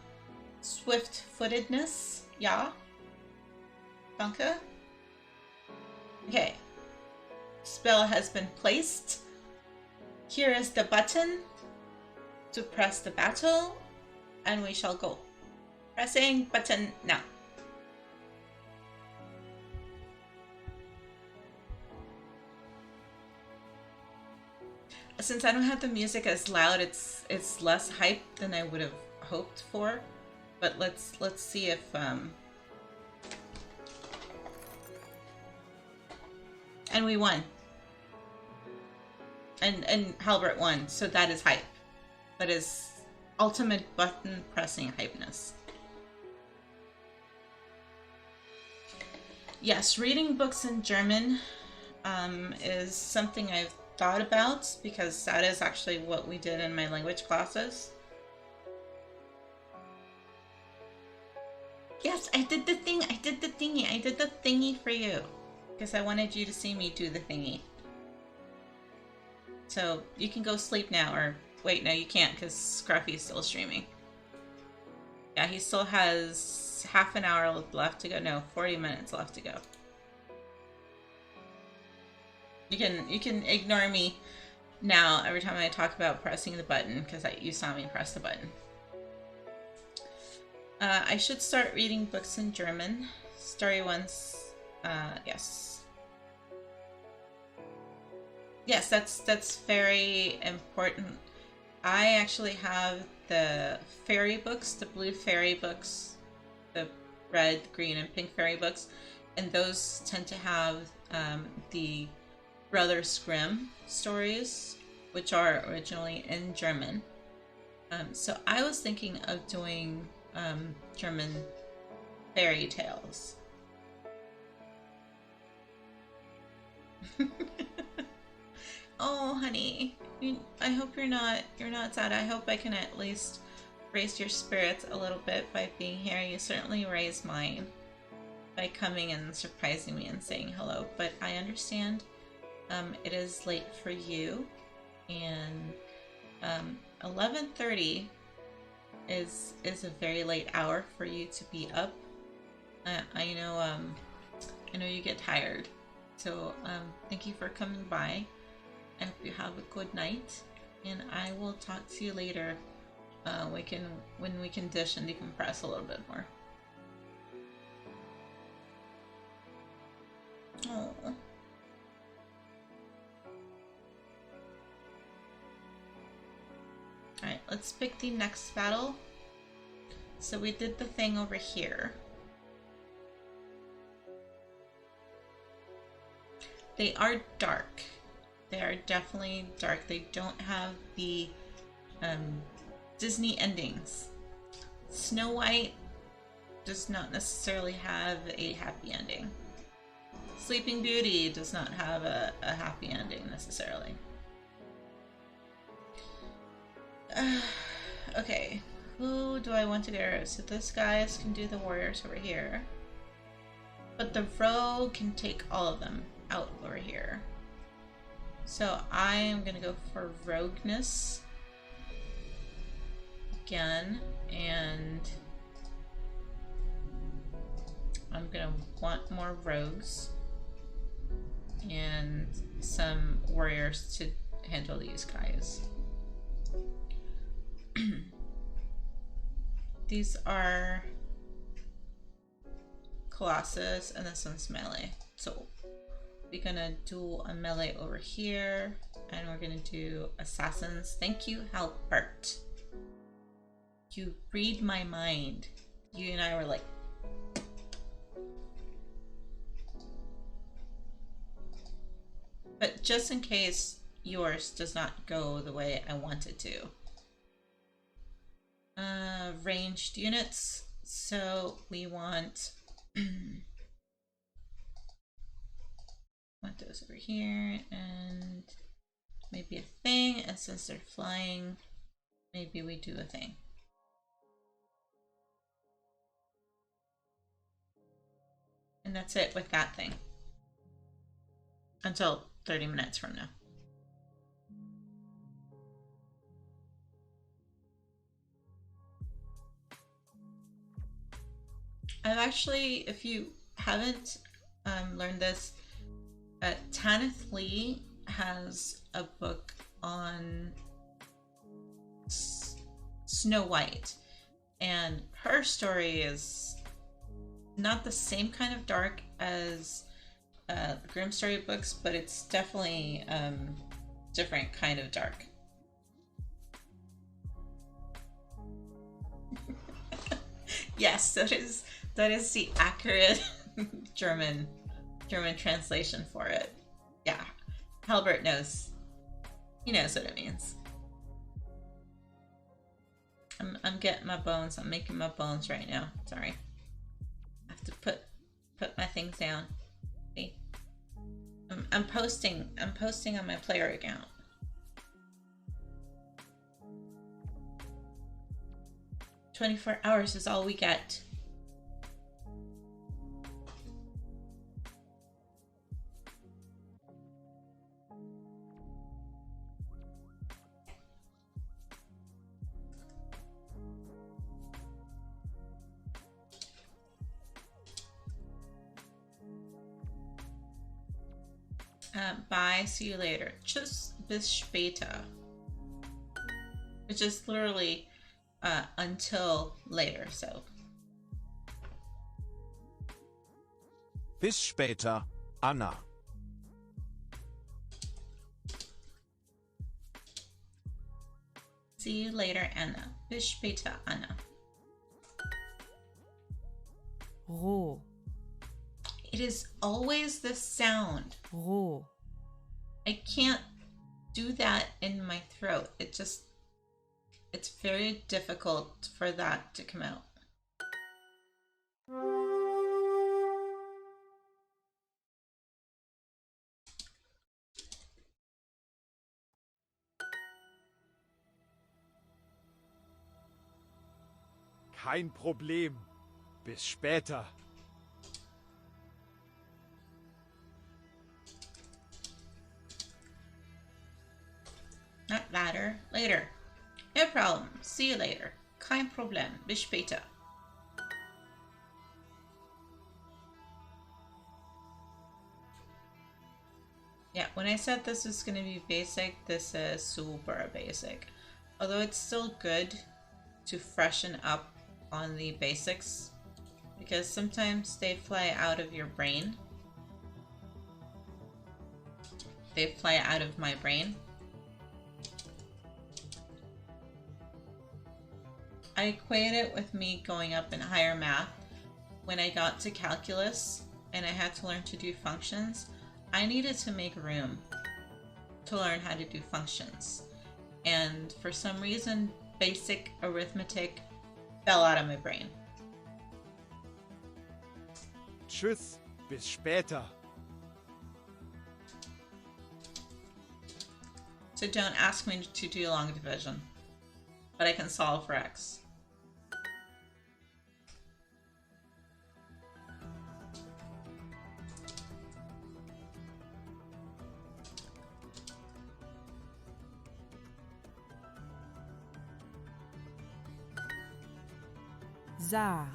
swift-footedness. Yeah. Danke. Okay. Spell has been placed. Here is the button to press the battle, and we shall go. Pressing button now. Since I don't have the music as loud, it's less hype than I would have hoped for. But let's see if and we won. And Halbert won, so that is hype. That is ultimate button pressing hypeness. Yes, reading books in German is something I've thought about, because that is actually what we did in my language classes. Yes, I did the thing. I did the thingy. I did the thingy for you, because I wanted you to see me do the thingy. So you can go sleep now, or wait, no, you can't, because Scruffy's still streaming. Yeah, he still has half an hour left to go. No, 40 minutes left to go. You can ignore me now every time I talk about pressing the button, because you saw me press the button. I should start reading books in German. Story ones, yes. Yes, that's very important. I actually have the fairy books, the blue fairy books, the red, green, and pink fairy books, and those tend to have the Brothers Grimm stories, which are originally in German. So I was thinking of doing German fairy tales. Oh, honey. I hope you're not sad. I hope I can at least raise your spirits a little bit by being here. You certainly raised mine by coming and surprising me and saying hello, but I understand it is late for you, and 11:30 is a very late hour for you to be up. I know you get tired, so thank you for coming by. I hope you have a good night, and I will talk to you later. When we can dish and decompress a little bit more. Oh. Alright, let's pick the next battle. So we did the thing over here. They are dark. They are definitely dark. They don't have the Disney endings. Snow White does not necessarily have a happy ending. Sleeping Beauty does not have a happy ending necessarily. Okay, who do I want to go? So this guys can do the warriors over here, but the rogue can take all of them out over here. So I am gonna go for rogueness again, and I'm gonna want more rogues and some warriors to handle these guys. These are Colossus, and this one's melee. So we're gonna do a melee over here, and we're gonna do assassins. Thank you, Halbert. You read my mind. You and I were like, but just in case yours does not go the way I want it to. Ranged units. So we want those over here, and maybe a thing. And since they're flying, maybe we do a thing. And that's it with that thing. Until 30 minutes from now. I've actually, if you haven't learned this, Tanith Lee has a book on Snow White, and her story is not the same kind of dark as the Grimm storybooks, but it's definitely different kind of dark. Yes, that is the accurate German translation for it. Yeah, Halbert knows. He knows what it means. I'm getting my bones. I'm making my bones right now. Sorry. I have to put my things down. See? I'm posting on my player account. 24 hours is all we get. Bye, see you later. Tschüss, bis später. Which is literally until later, so. Bis später, Anna. See you later, Anna. Bis später, Anna. Roh. It is always the sound. Roh. I can't do that in my throat. It's very difficult for that to come out. Kein Problem. Bis später. Not later. Later. No problem. See you later. Kein Problem. Bis später. Yeah, when I said this is going to be basic, this is super basic. Although it's still good to freshen up on the basics, because sometimes they fly out of your brain. They fly out of my brain. I equate it with me going up in higher math. When I got to calculus and I had to learn to do functions, I needed to make room to learn how to do functions. And for some reason, basic arithmetic fell out of my brain. Tschüss. Bis später. So don't ask me to do long division, but I can solve for x. Sah.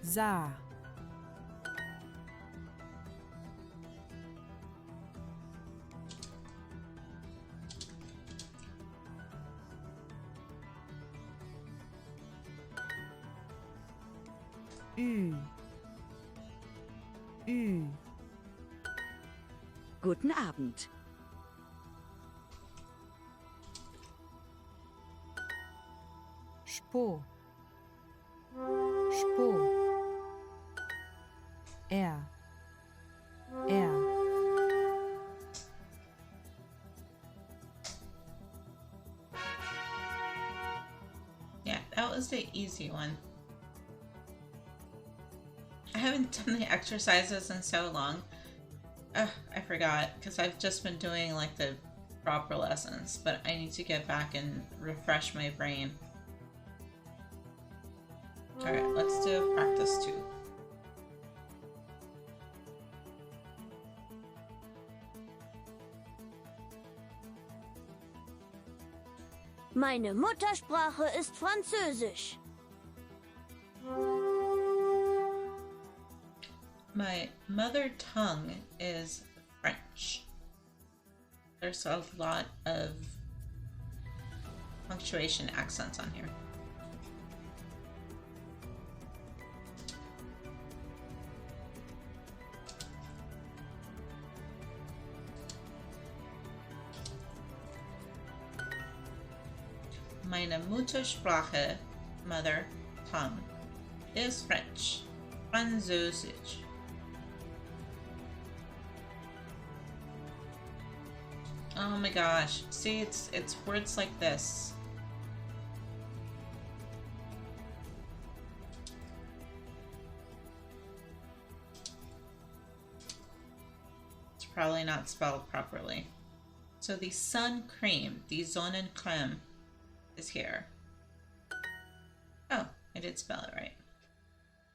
Sah. Ü. Ü. Guten Abend. Spo. Spo. Er. Yeah, that was the easy one. I haven't done the exercises in so long. I forgot, because I've just been doing like the proper lessons, but I need to get back and refresh my brain. Alright, let's do practice 2. Meine Muttersprache ist Französisch. My mother tongue is French. There's a lot of punctuation accents on here. Meine Muttersprache, mother tongue, is French. Französisch. Oh my gosh. See, it's words like this. It's probably not spelled properly. So the sun cream, the Sonnencreme, is here. Oh, I did spell it right.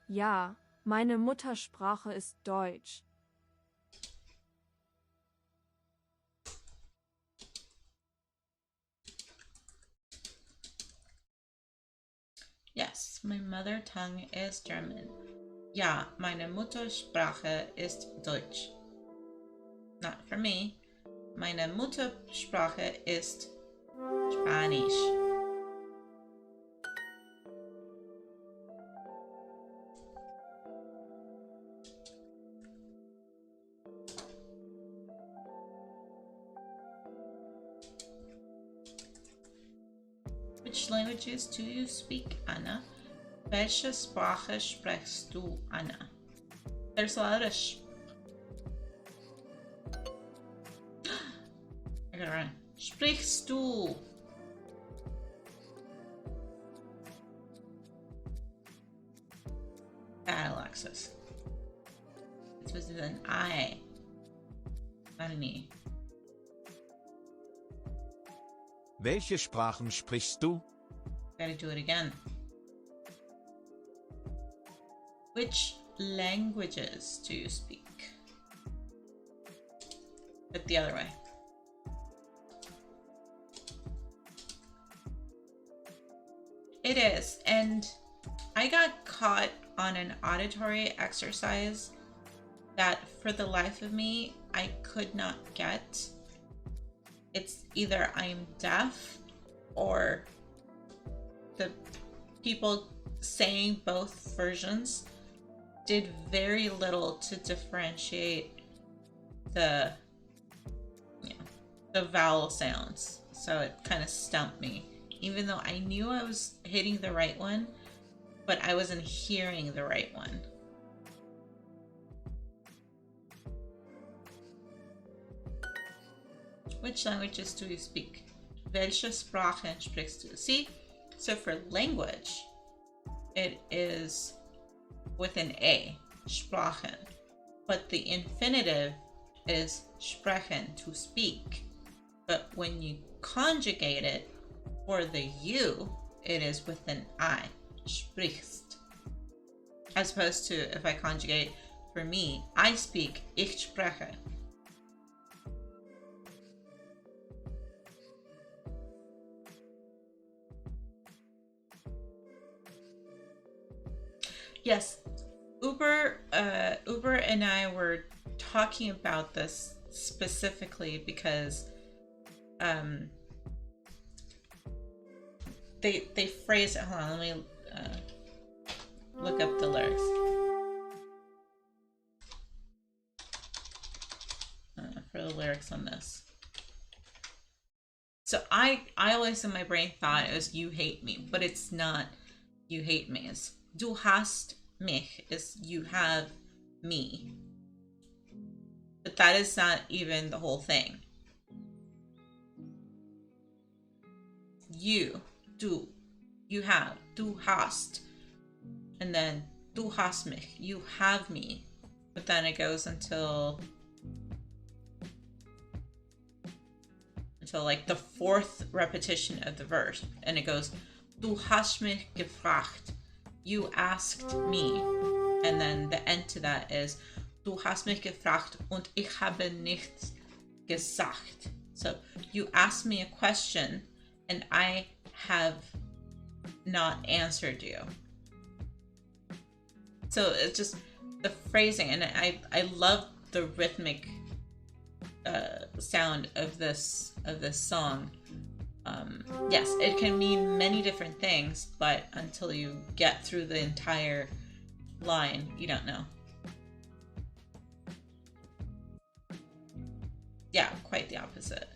Ja, meine Muttersprache ist Deutsch. Yes, my mother tongue is German. Ja, meine Muttersprache ist Deutsch. Not for me. Meine Muttersprache ist Spanisch. Which languages do you speak, Anna? Welche Sprache sprichst du, Anna? There's a lot of I gotta run. Sprichst du? Bad, Alexis. It's with an I, not an E. Welche Sprachen sprichst du? Gotta do it again. Which languages do you speak? But the other way. It is, and I got caught on an auditory exercise that for the life of me, I could not get. It's either I'm deaf or the people saying both versions did very little to differentiate the, you know, the vowel sounds. So it kind of stumped me. Even though I knew I was hitting the right one, but I wasn't hearing the right one. Which languages do you speak? Welche Sprachen sprichst du? See, so for language, it is with an A, Sprachen. But the infinitive is sprechen, to speak. But when you conjugate it, for the U, it is with an I, sprichst. As opposed to if I conjugate for me, I speak, ich spreche. Yes, Uber and I were talking about this specifically because they phrase it. Hold on, let me look up the lyrics. For the lyrics on this. So I always in my brain thought it was "you hate me," but it's not "you hate me." It's "Du hast mich," is "you have me." But that is not even the whole thing. Du, you have, du hast, and then du hast mich, you have me. But then it goes until like the fourth repetition of the verse, and it goes, du hast mich gefragt, you asked me, and then the end to that is, du hast mich gefragt und ich habe nichts gesagt. So you asked me a question and I have not answered you. So it's just the phrasing, and I love the rhythmic sound of this song. Yes, it can mean many different things, but until you get through the entire line, you don't know. Yeah, quite the opposite.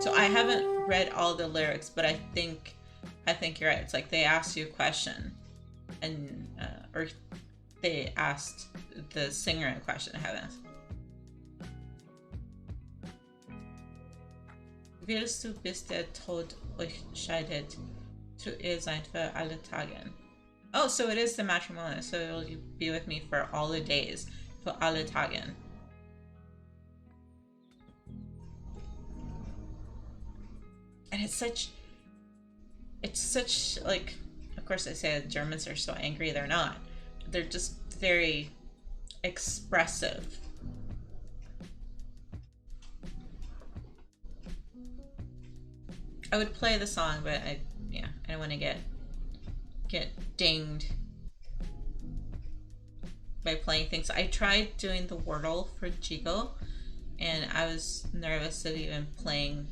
So I haven't read all the lyrics, but I think you're right. It's like they asked you a question, and or they asked the singer a question. I haven't. Willst du, bis der Tod euch scheidet, zu ihr sein für alle Tage? Oh, so it is the matrimonial. So you'll be with me for all the days, für alle Tage. And it's such like, of course I say the Germans are so angry. They're not. They're just very expressive. I would play the song, but I don't want to get dinged by playing things. I tried doing the Wordle for Jigo, and I was nervous of even playing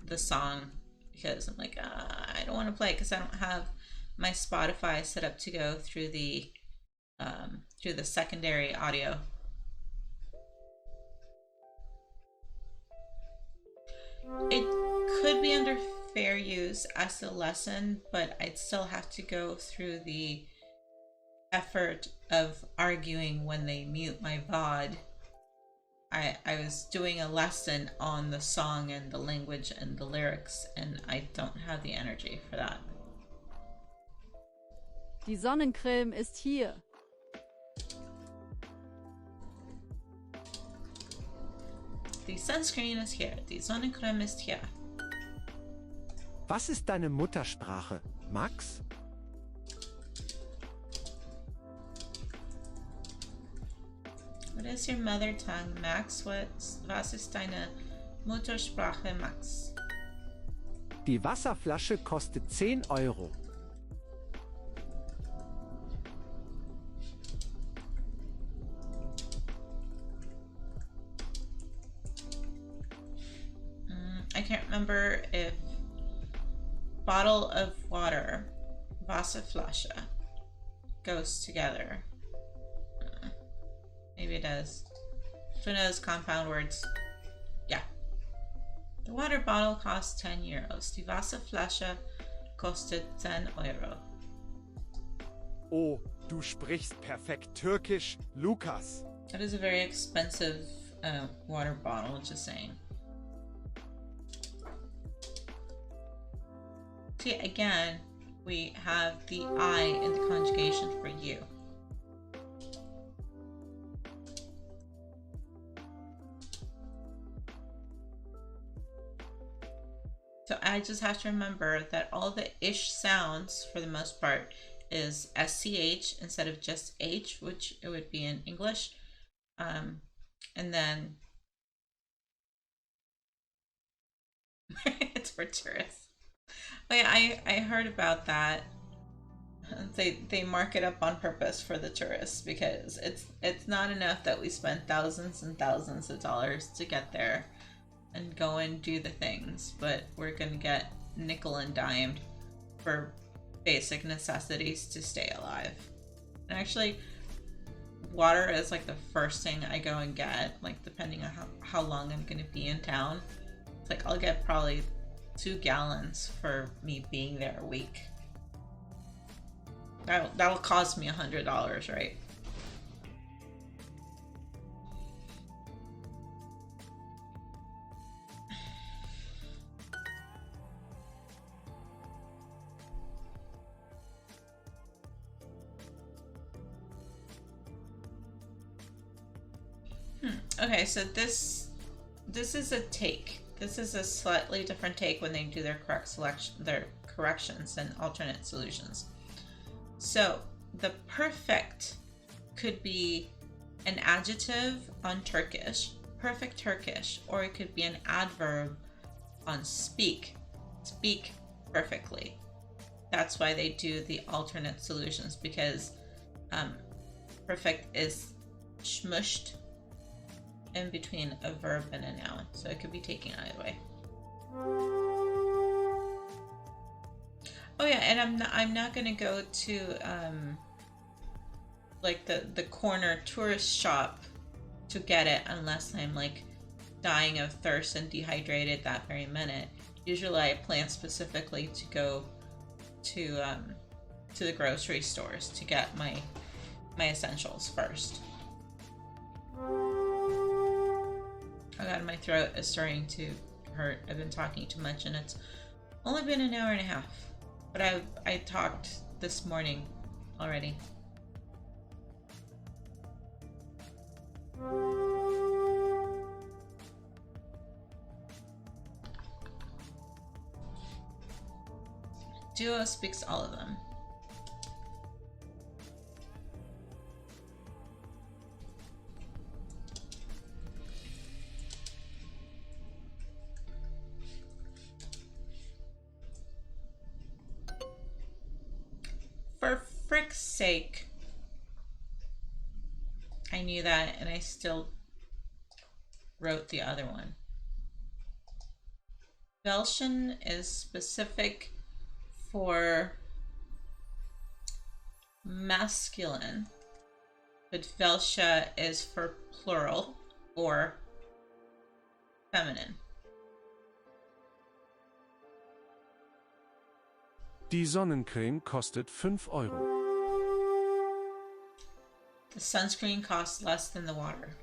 the song because I'm like, I don't want to play it because I don't have my Spotify set up to go through the secondary audio. It could be under fair use as a lesson, but I'd still have to go through the effort of arguing when they mute my VOD. I was doing a lesson on the song and the language and the lyrics, and I don't have the energy for that. Die Sonnencreme ist hier. The sunscreen is here. The Sonnencreme ist hier. Was ist deine Muttersprache, Max? What is your mother tongue, Max? Was ist deine Muttersprache, Max? Die Wasserflasche kostet 10 Euro. I can't remember if bottle of water, Wasserflasche, goes together. Maybe it does. It's one of those compound words. Yeah. The water bottle costs 10 euros. Die Wasserflasche kostet 10 Euro. Oh, du sprichst perfekt Türkisch, Lukas. That is a very expensive water bottle, just saying. See, again, we have the I in the conjugation for you. So I just have to remember that all the ish sounds, for the most part, is SCH instead of just H, which it would be in English. And then it's for tourists. Oh yeah, I heard about that. They mark it up on purpose for the tourists because it's not enough that we spend thousands and thousands of dollars to get there and go and do the things, but we're gonna get nickel and dimed for basic necessities to stay alive. And actually, water is like the first thing I go and get, like depending on how long I'm gonna be in town. It's like I'll get probably 2 gallons for me being there a week. That'll cost me $100, right? Okay, so this is a take. This is a slightly different take when they do their corrections and alternate solutions. So the perfect could be an adjective on Turkish, perfect Turkish, or it could be an adverb on speak perfectly. That's why they do the alternate solutions, because perfect is smushed in between a verb and a noun, so it could be taken either way. Oh yeah, and I'm not gonna go to like the corner tourist shop to get it unless I'm like dying of thirst and dehydrated that very minute. Usually I plan specifically to go to the grocery stores to get my essentials first. Oh god, my throat is starting to hurt. I've been talking too much and it's only been an hour and a half. But I talked this morning already. Duo speaks all of them. For frick's sake. I knew that and I still wrote the other one. Welschen is specific for masculine, but welche is for plural or feminine. Die Sonnencreme kostet 5 Euro. The sunscreen costs less than the water.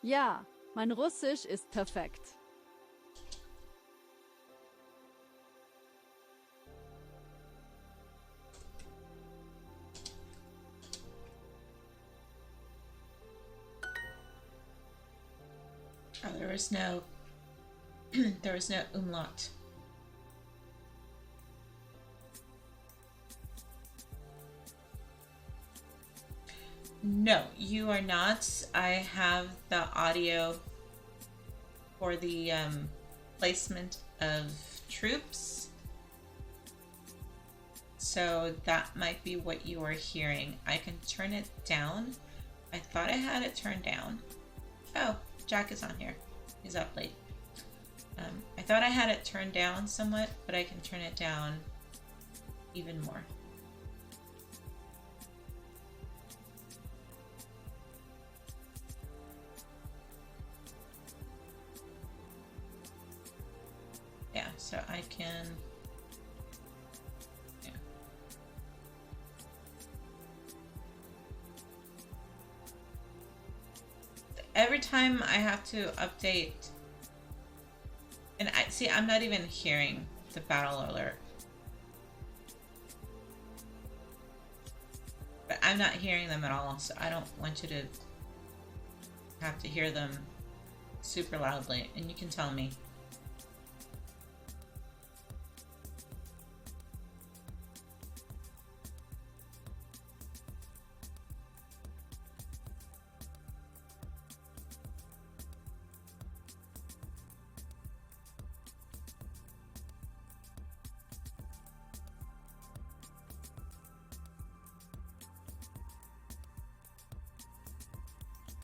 Ja, mein Russisch ist perfekt. Oh, there was no there was no umlaut. No, you are not. I have the audio for the placement of troops. So that might be what you are hearing. I can turn it down. I thought I had it turned down. Oh, Jack is on here. He's up late. I thought I had it turned down somewhat, but I can turn it down even more. Yeah, so I can... Yeah. Every time I have to update... And I see, I'm not even hearing the battle alert. But I'm not hearing them at all, so I don't want you to have to hear them super loudly, and you can tell me.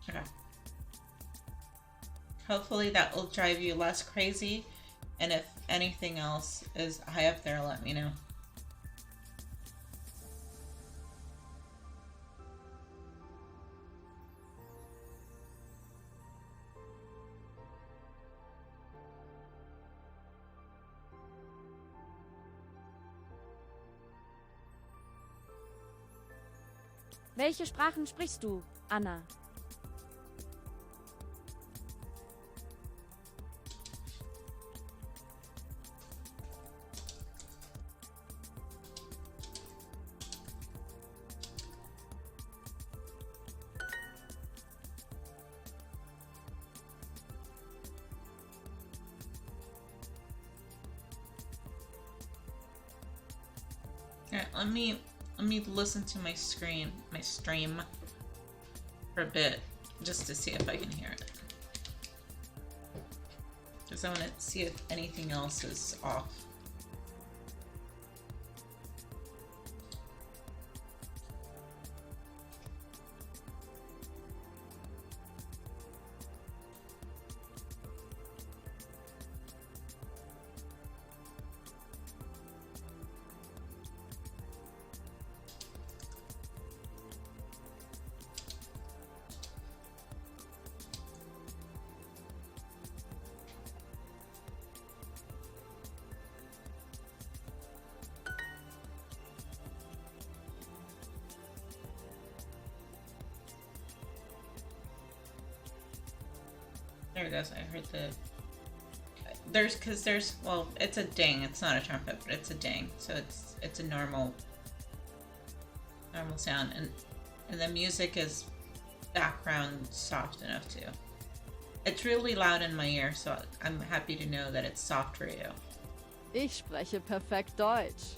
Okay. Hopefully that will drive you less crazy, and if anything else is high up there, let me know. Welche Sprachen sprichst du, Anna? Alright, let me listen to my stream for a bit, just to see if I can hear it. Because I want to see if anything else is off. There it goes. I heard the... well, it's a ding. It's not a trumpet, but it's a ding. So it's a normal sound. And the music is background soft enough too. It's really loud in my ear, so I'm happy to know that it's soft for you. Ich spreche perfekt Deutsch.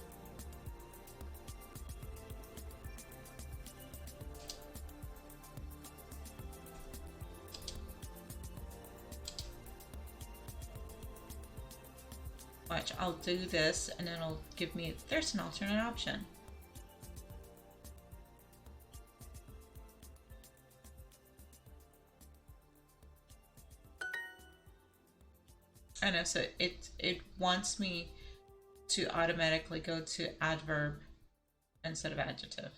Watch, I'll do this and it'll give me, there's an alternate option. I know, so it wants me to automatically go to adverb instead of adjective.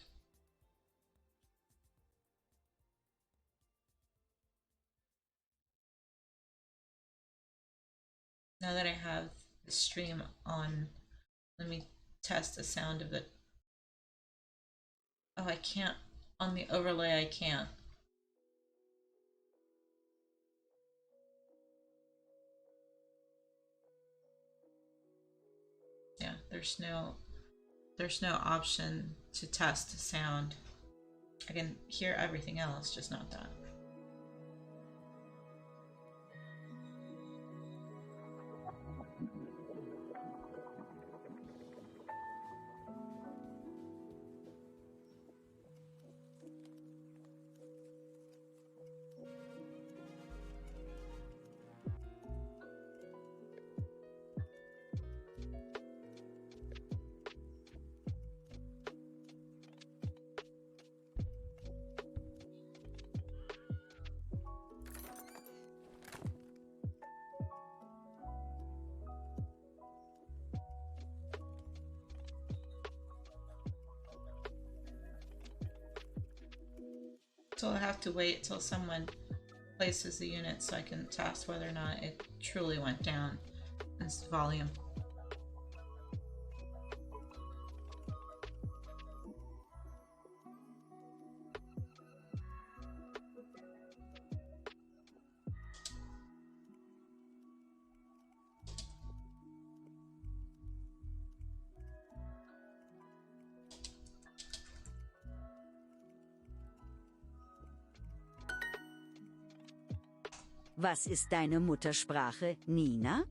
Now that I have the stream on, let me test the sound of it. Oh, I can't, on the overlay I can't. Yeah, there's no option to test sound. I can hear everything else, just not that. fact, I'll have to wait till someone places the unit so I can test whether or not it truly went down in volume. Was ist deine Muttersprache, Nina?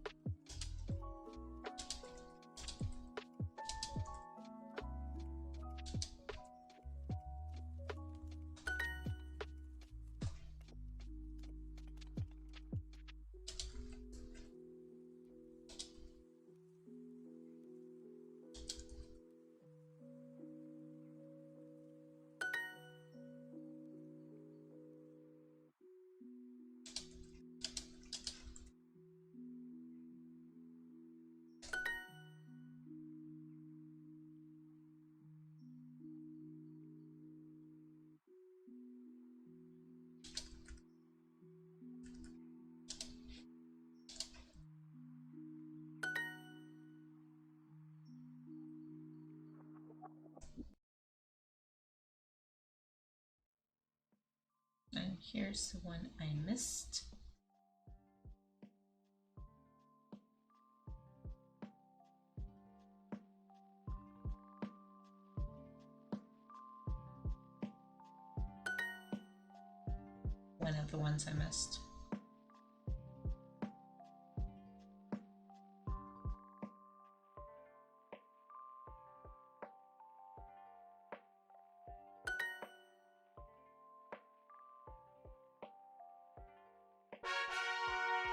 And here's the one I missed. One of the ones I missed.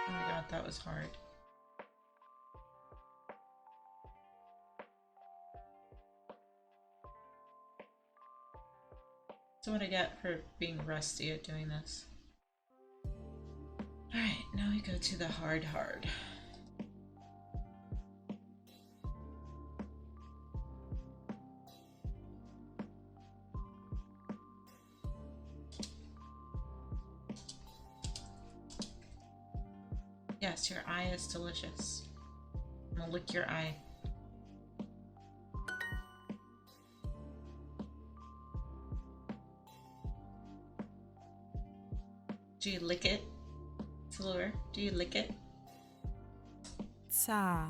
Oh my god, that was hard. That's what I get for being rusty at doing this. Alright, now we go to the hard. Yes, your eye is delicious. I'm gonna lick your eye. Do you lick it? Salur, do you lick it? Za.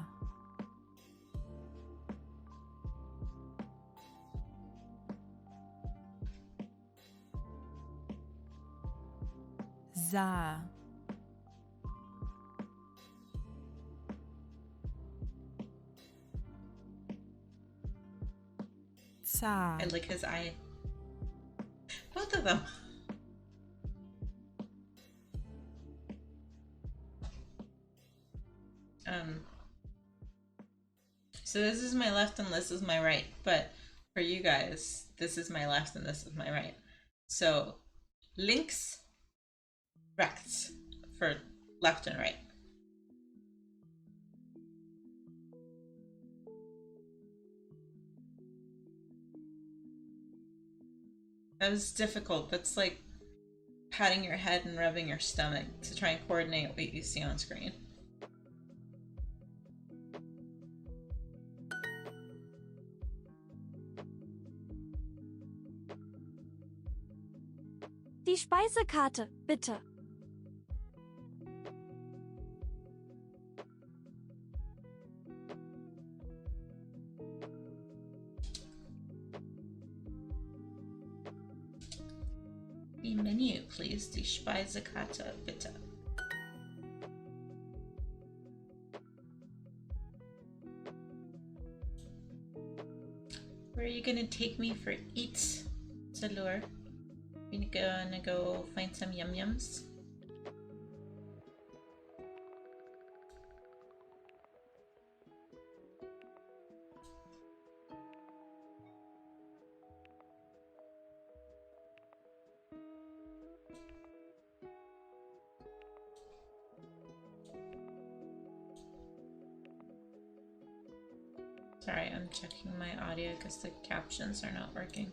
Za. Za. I lick his eye. Both of them. So this is my left and this is my right, but for you guys, this is my left and this is my right. So links, rechts for left and right. That was difficult. That's like patting your head and rubbing your stomach to try and coordinate what you see on screen. Die Speisekarte, bitte. The menu, please. Die Speisekarte, bitte. Where are you gonna take me for eats, Salur? We're gonna go find some yum-yums. Sorry, I'm checking my audio because the captions are not working.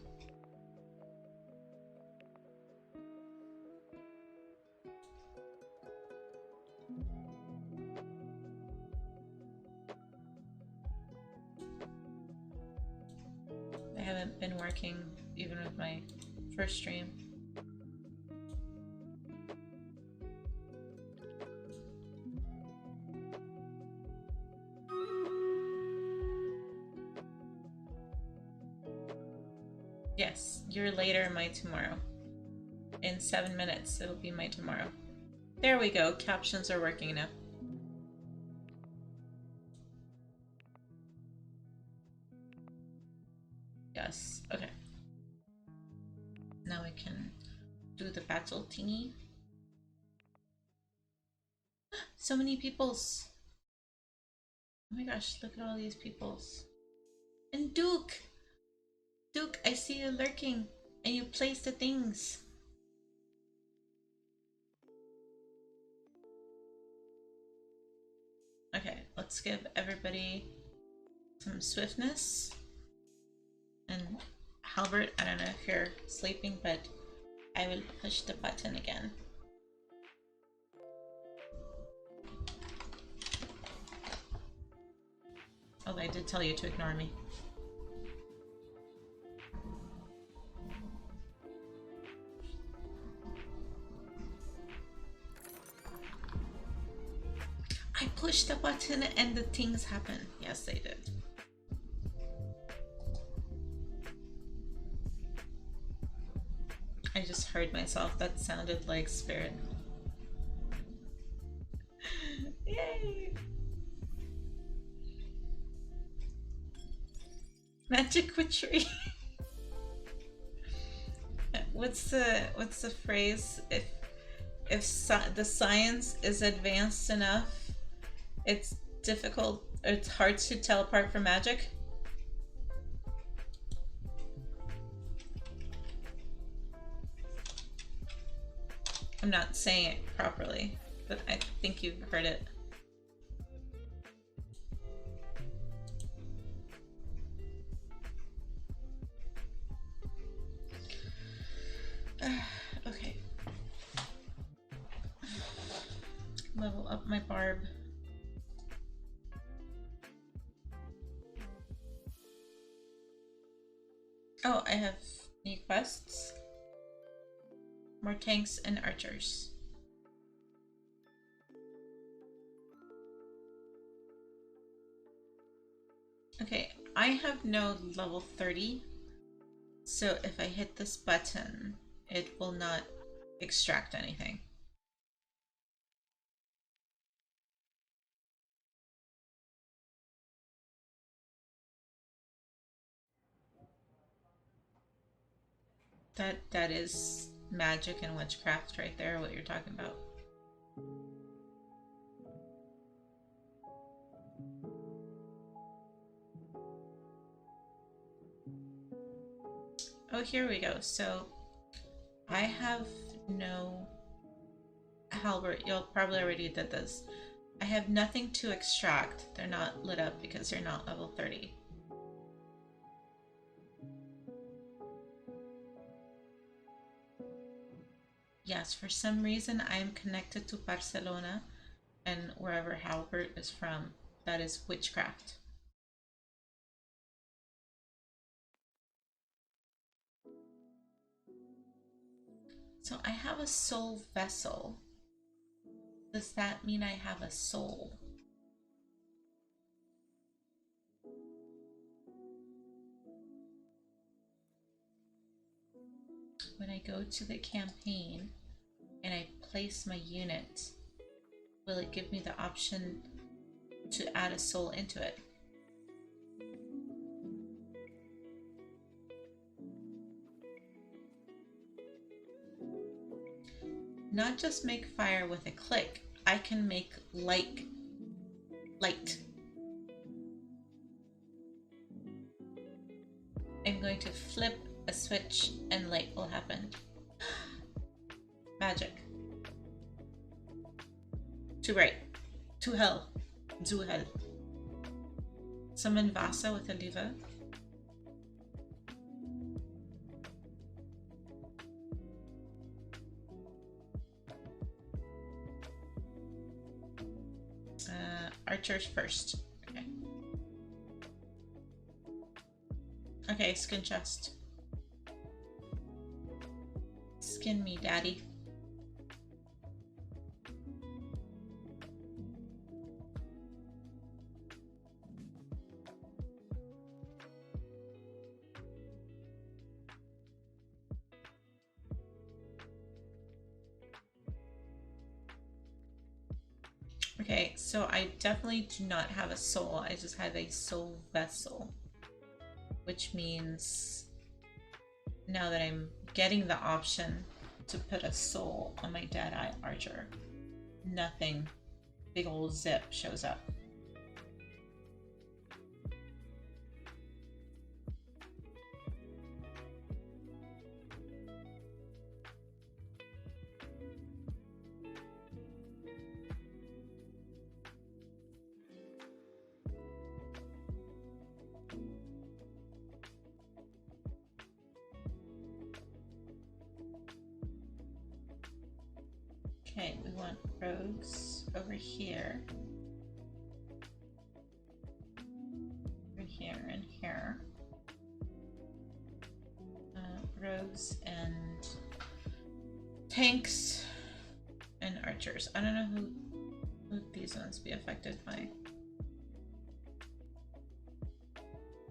haven't been working even with my first stream. Yes, you're later my tomorrow. In 7 minutes, it'll be my tomorrow. There we go. Captions are working now. Yes, okay. Now we can do the battle thingy. So many peoples. Oh my gosh, look at all these peoples. And Duke! Duke, I see you lurking. And you place the things. Okay, let's give everybody some swiftness. And Halbert, I don't know if you're sleeping, but I will push the button again. Oh, I did tell you to ignore me. I pushed the button and the things happen. Yes, they did. I just heard myself. That sounded like spirit. Yay! Magic witchery. What's the phrase? If the science is advanced enough, it's difficult. It's hard to tell apart from magic. I'm not saying it properly, but I think you've heard it. Okay. Level up my barb. Oh, I have new quests. More tanks and archers. Okay, I have no level 30, so if I hit this button, it will not extract anything. That is magic and witchcraft right there, what you're talking about. Oh, here we go. So I have no... Halbert, you'll probably already did this. I have nothing to extract. They're not lit up because they're not level 30. Yes, for some reason I am connected to Barcelona, and wherever Halbert is from, that is witchcraft. So I have a soul vessel. Does that mean I have a soul? When I go to the campaign and I place my unit, will it give me the option to add a soul into it? Not just make fire with a click, I can make light. I'm going to flip a switch and light will happen. Magic. To right. To hell. Zu hell. Summon Vasa with a lever. Archers first. Okay. Okay, skin chest. Skin me, daddy. Okay, so I definitely do not have a soul. I just have a soul vessel, which means now that I'm getting the option to put a soul on my Deadeye Archer, nothing big old zip shows up. Okay, we want rogues over here. Over here and here. Rogues and tanks and archers. I don't know who these ones be affected by.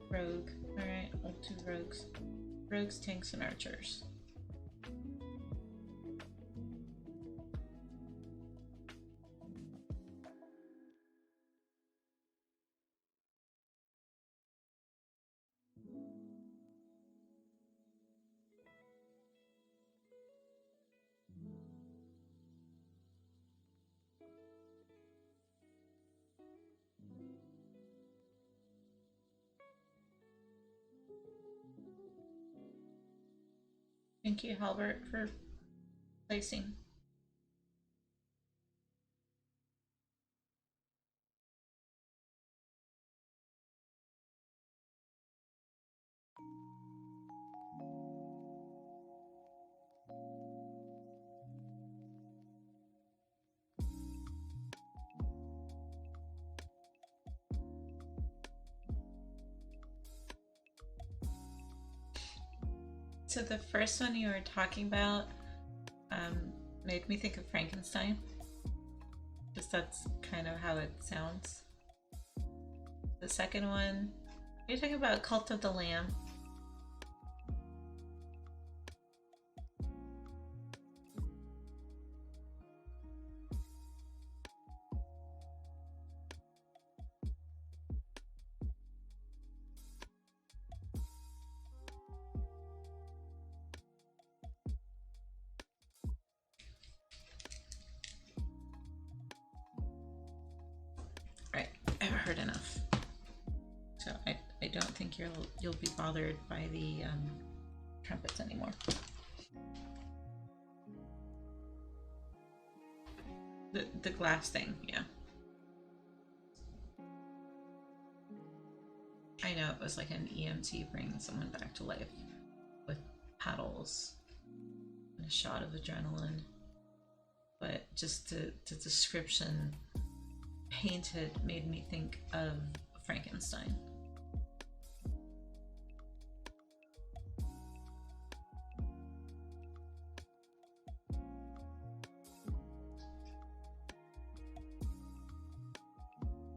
Rogue. Alright, we'll do rogues. Rogues, tanks, and archers. Thank you, Halbert, for placing. So the first one you were talking about made me think of Frankenstein. Just that's kind of how it sounds. The second one, are you talking about Cult of the Lamb? Right, I've heard enough. So I don't think you'll be bothered by the trumpets anymore. The glass thing, yeah. I know it was like an EMT bringing someone back to life with paddles and a shot of adrenaline, but just the description painted made me think of Frankenstein.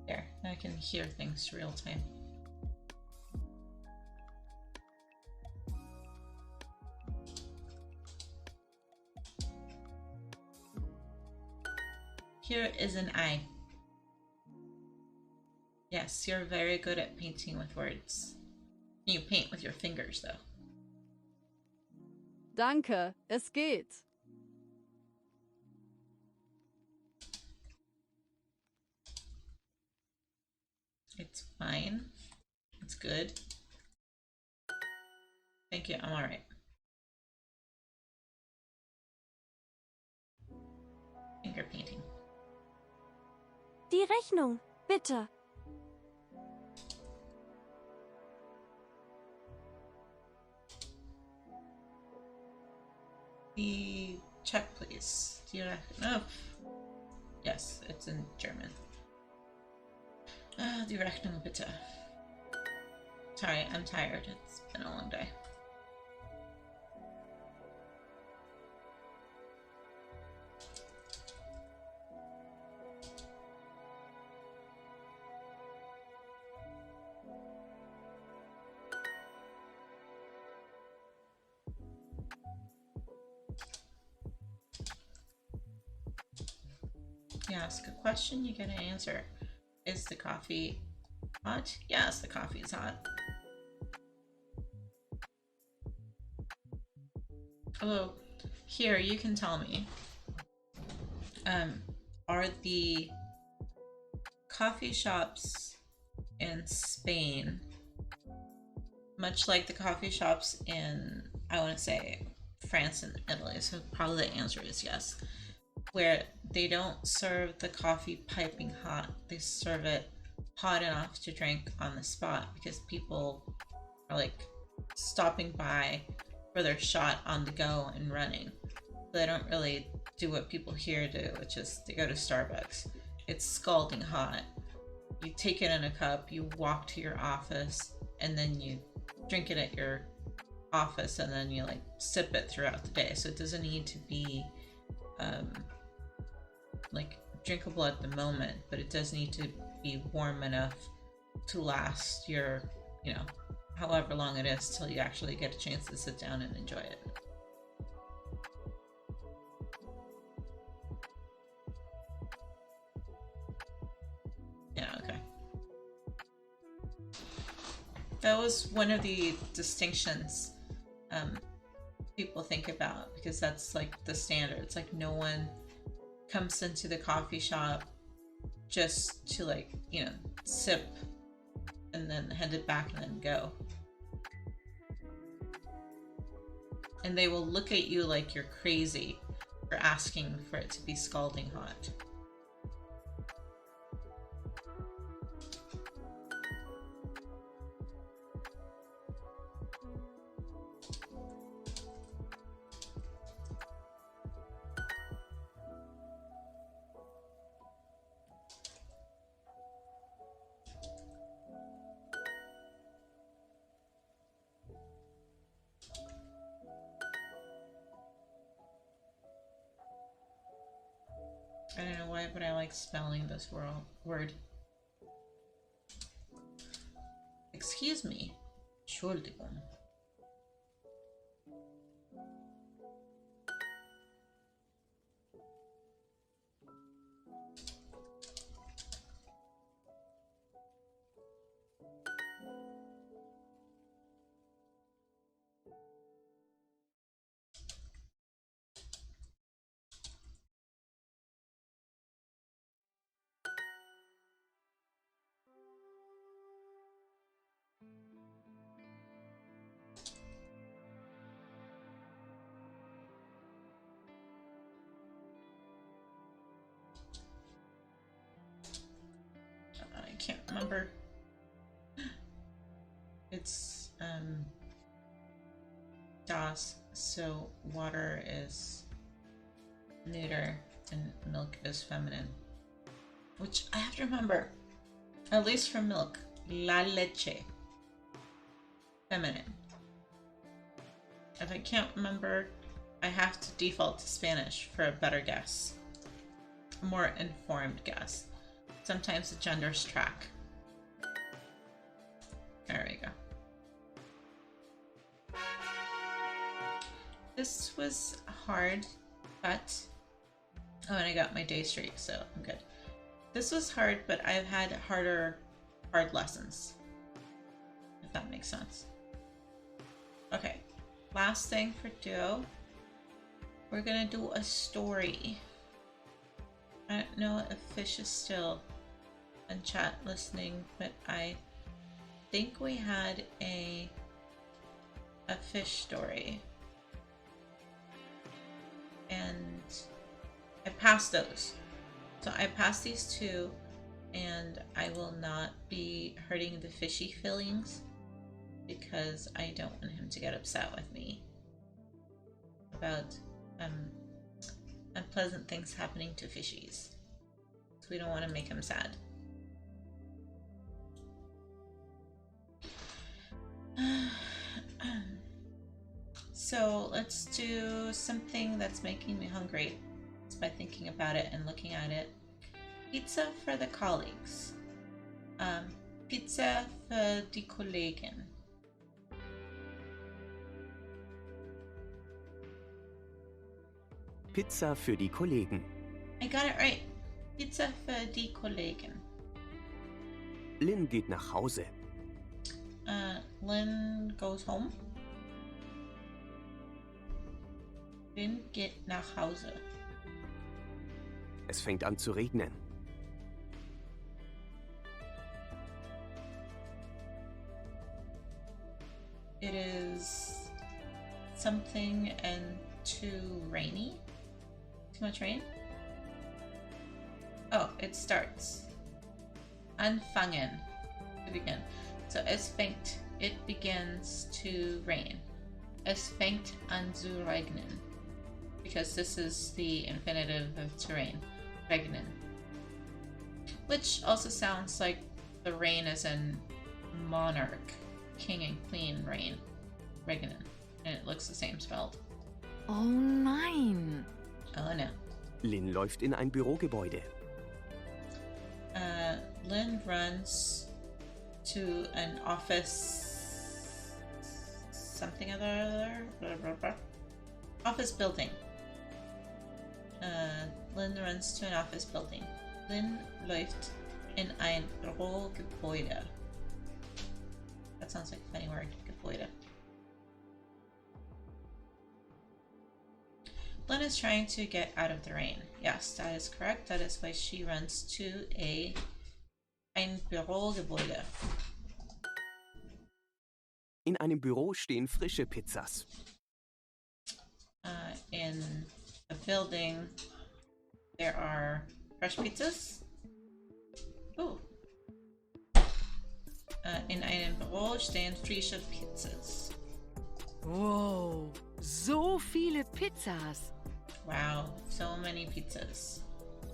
There, now I can hear things real time. Here is an eye. Yes, you're very good at painting with words. You paint with your fingers, though. Danke, es geht. It's fine. It's good. Thank you, I'm alright. Finger painting. Die Rechnung, bitte. The check, please. Oh. Yes, it's in German. Die Rechnung, bitte. Sorry, I'm tired. It's been a long day. You ask a question, you get an answer. Is the coffee hot? Yes, the coffee is hot. Although, here, you can tell me. Are the coffee shops in Spain much like the coffee shops in, I want to say, France and Italy? So probably the answer is yes. Where they don't serve the coffee piping hot, they serve it hot enough to drink on the spot because people are like stopping by for their shot on the go and running. They don't really do what people here do, which is they go to Starbucks. It's scalding hot. You take it in a cup, you walk to your office, and then you drink it at your office, and then you like sip it throughout the day. So it doesn't need to be like drinkable at the moment, but it does need to be warm enough to last your, you know, however long it is till you actually get a chance to sit down and enjoy it. Yeah, okay. That was one of the distinctions people think about, because that's like the standard. It's like no one comes into the coffee shop just to like, you know, sip and then hand it back and then go. And they will look at you like you're crazy for asking for it to be scalding hot. I don't know why, but I like spelling this word. Excuse me. Entschuldigung. I can't remember. It's das, so water is neuter and milk is feminine. Which I have to remember, at least for milk, la leche, feminine. If I can't remember, I have to default to Spanish for a better guess, a more informed guess. Sometimes the genders track. There we go. This was hard, but oh, and I got my day streak, so I'm good. This was hard, but I've had hard lessons, if that makes sense. Okay, last thing for Duo. We're gonna do a story. I don't know if Fish is still in chat listening, but I think we had a Fish story. And I passed those. So I passed these two, and I will not be hurting the Fishy feelings because I don't want him to get upset with me about unpleasant things happening to fishies. So we don't want to make him sad. So let's do something that's making me hungry just by thinking about it and looking at it. Pizza for the colleagues. Pizza für die Kollegen. Pizza für die Kollegen. I got it right. Pizza für die Kollegen. Lynn geht nach Hause. Lynn goes home. Lynn geht nach Hause. Es fängt an zu regnen. It is something and too rainy. Too much rain? Oh, it starts. Anfangen. To begin. So es fängt. It begins to rain. Es fängt an zu regnen. Because this is the infinitive of to rain. Regnen. Which also sounds like the rain as in monarch. King and queen reign. Regnen. And it looks the same spelled. Oh nein. Oh no. Lynn läuft in ein Bürogebäude. Lynn runs to an office something other blah, blah, blah. Office building. Lynn runs to an office building. Lynn läuft in ein Bürogebäude. That sounds like a funny word. Gebäude. Lynn is trying to get out of the rain. Yes, that is correct. That is why she runs to ein Bürogebäude. In einem Büro stehen frische Pizzas. In a building, there are fresh pizzas. Ooh. In einem Büro stehen frische Pizzas. Wow, so viele Pizzas. Wow, so many pizzas.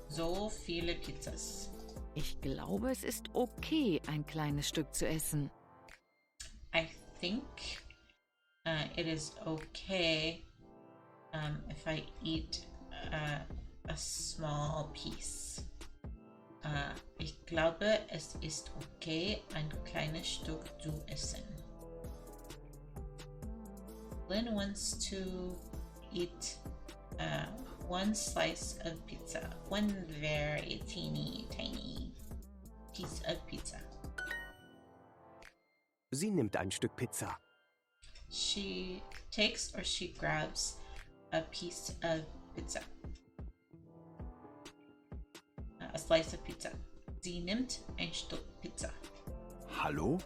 So viele Pizzas. Ich glaube, es ist okay, ein kleines Stück zu essen. I think it is okay if I eat a small piece. Ich glaube, es ist okay, ein kleines Stück zu essen. Lynn wants to eat one slice of pizza. One very teeny tiny piece of pizza. Sie nimmt ein Stück Pizza. She takes or she grabs a piece of pizza. A slice of pizza. Sie nimmt ein Stück Pizza. Hallo?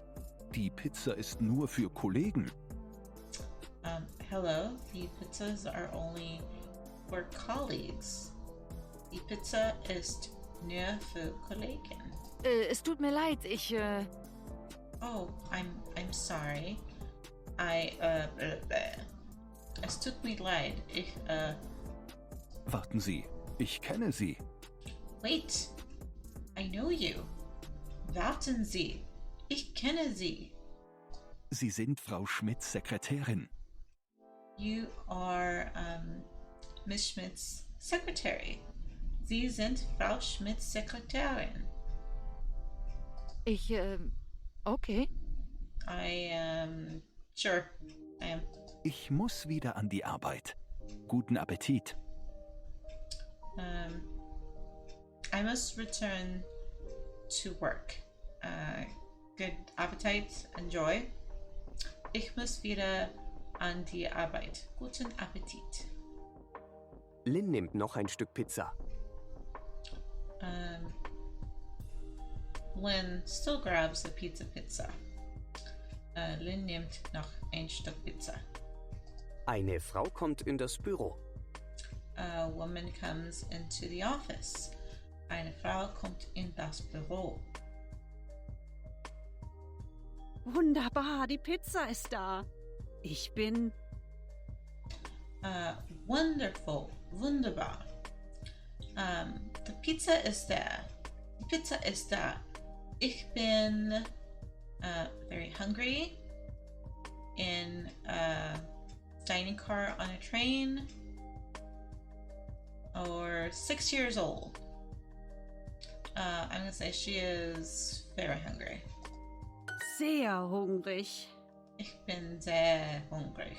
Die Pizza ist nur für Kollegen. Hello, the pizzas are only for colleagues. Die Pizza ist nur für Kollegen. Es tut mir leid, Oh, I'm sorry. Es tut mir leid. Warten Sie, ich kenne Sie. Wait, I know you. Warten Sie, ich kenne Sie. Sie sind Frau Schmidts Sekretärin. You are Miss Schmidts secretary. Sie sind Frau Schmidts Sekretärin. Okay. I am sure. I am. Ich muss wieder an die Arbeit. Guten Appetit. I must return to work. Good appetite, enjoy. Ich muss wieder an die Arbeit. Guten Appetit. Lynn nimmt noch ein Stück Pizza. Lynn still grabs the pizza. Lynn nimmt noch ein Stück Pizza. Eine Frau kommt in das Büro. A woman comes into the office. Eine Frau kommt in das Büro. Wunderbar, die Pizza ist da. Ich bin... Wonderful, wunderbar. The pizza is there. Die Pizza ist da. Ich bin very hungry. in a dining car on a train, or 6 years old. I'm gonna say she is very hungry. Sehr hungrig. Ich bin sehr hungrig.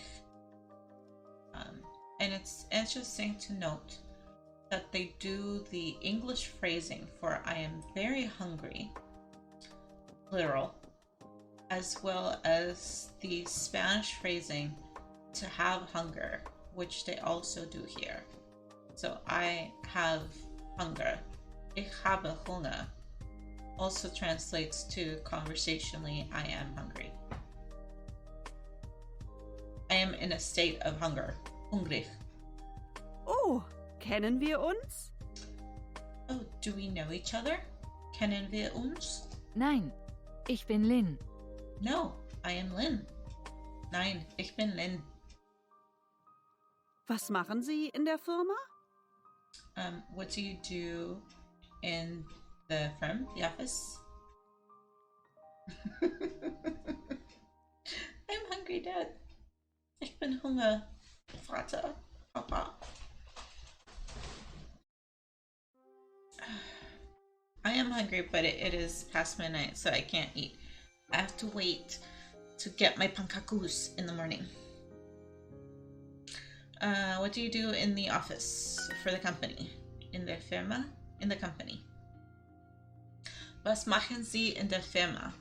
And it's interesting to note that they do the English phrasing for I am very hungry, plural, as well as the Spanish phrasing to have hunger, which they also do here. So I have hunger. Ich habe Hunger also translates to conversationally, I am hungry. I am in a state of hunger. Hungrig. Oh, kennen wir uns? Oh, do we know each other? Kennen wir uns? Nein, ich bin Lin. No, I am Lin. Nein, ich bin Lin. Was machen Sie in der Firma? What do you do in the firm, the office? I'm hungry, Dad. Ich bin Hunger, Vater, Papa. I am hungry, but it is past midnight, so I can't eat. I have to wait to get my pankakus in the morning. What do you do in the office for the company? In der Firma? In the company. Was machen Sie in der Firma?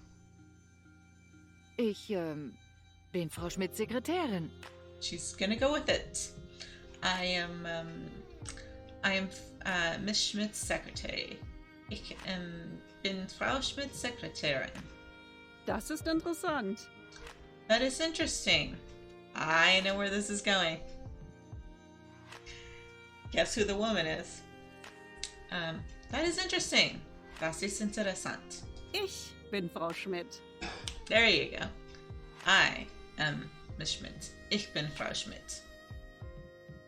Ich bin Frau Schmidts Sekretärin. She's gonna go with it. I am Miss Schmidt's secretary. Ich bin Frau Schmidts Sekretärin. Das ist interessant. That is interesting. I know where this is going. Guess who the woman is? That is interesting. Das ist interessant. Ich bin Frau Schmidt. There you go. I am Miss Schmidt. Ich bin Frau Schmidt.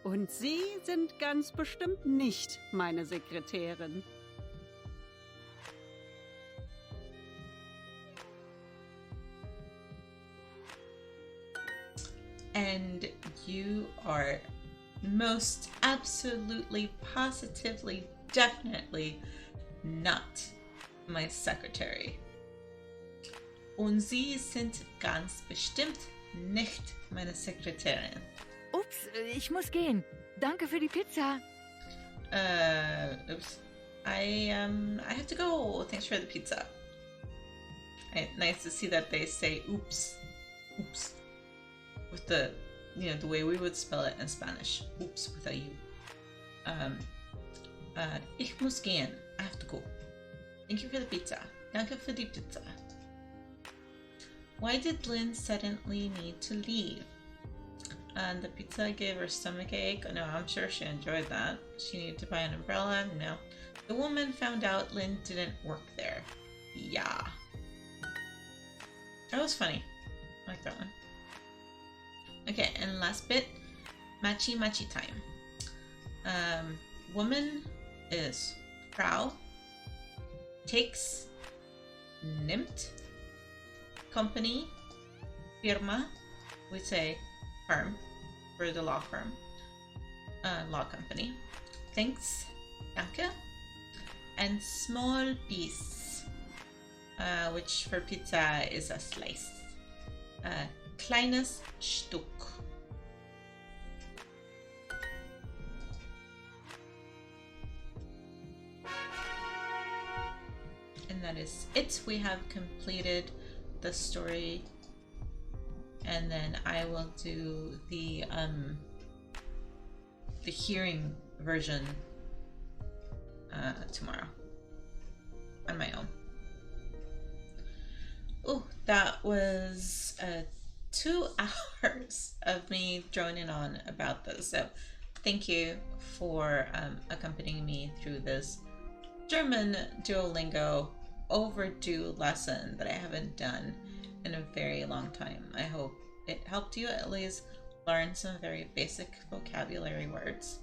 Und Sie sind ganz bestimmt nicht meine Sekretärin. And you are most absolutely, positively, definitely not my secretary. Und Sie sind ganz bestimmt nicht meine Sekretärin. Ups, ich muss gehen. Danke für die Pizza. Oops. I have to go. Thanks for the pizza. Nice to see that they say oops. Oops. With the, the way we would spell it in Spanish. Oops with a U. Ich muss gehen. I have to go. Thank you for the pizza. Danke für die Pizza. Why did Lynn suddenly need to leave? And the pizza gave her stomach ache. No, I'm sure she enjoyed that. She needed to buy an umbrella. No. The woman found out Lynn didn't work there. Yeah. That was funny. I like that one. Okay, and last bit. Matchy matchy time. Woman is Frau. Takes. Nimmt. Company. Firma. We say firm for the law firm. Law company. Thanks. Danke. And small piece. Which for pizza is a slice. Kleines Stück. And that is it. We have completed the story, and then I will do the hearing version tomorrow on my own. Oh, that was 2 hours of me droning on about this. So thank you for accompanying me through this German DuoLingo overdue lesson that I haven't done in a very long time. I hope it helped you at least learn some very basic vocabulary words.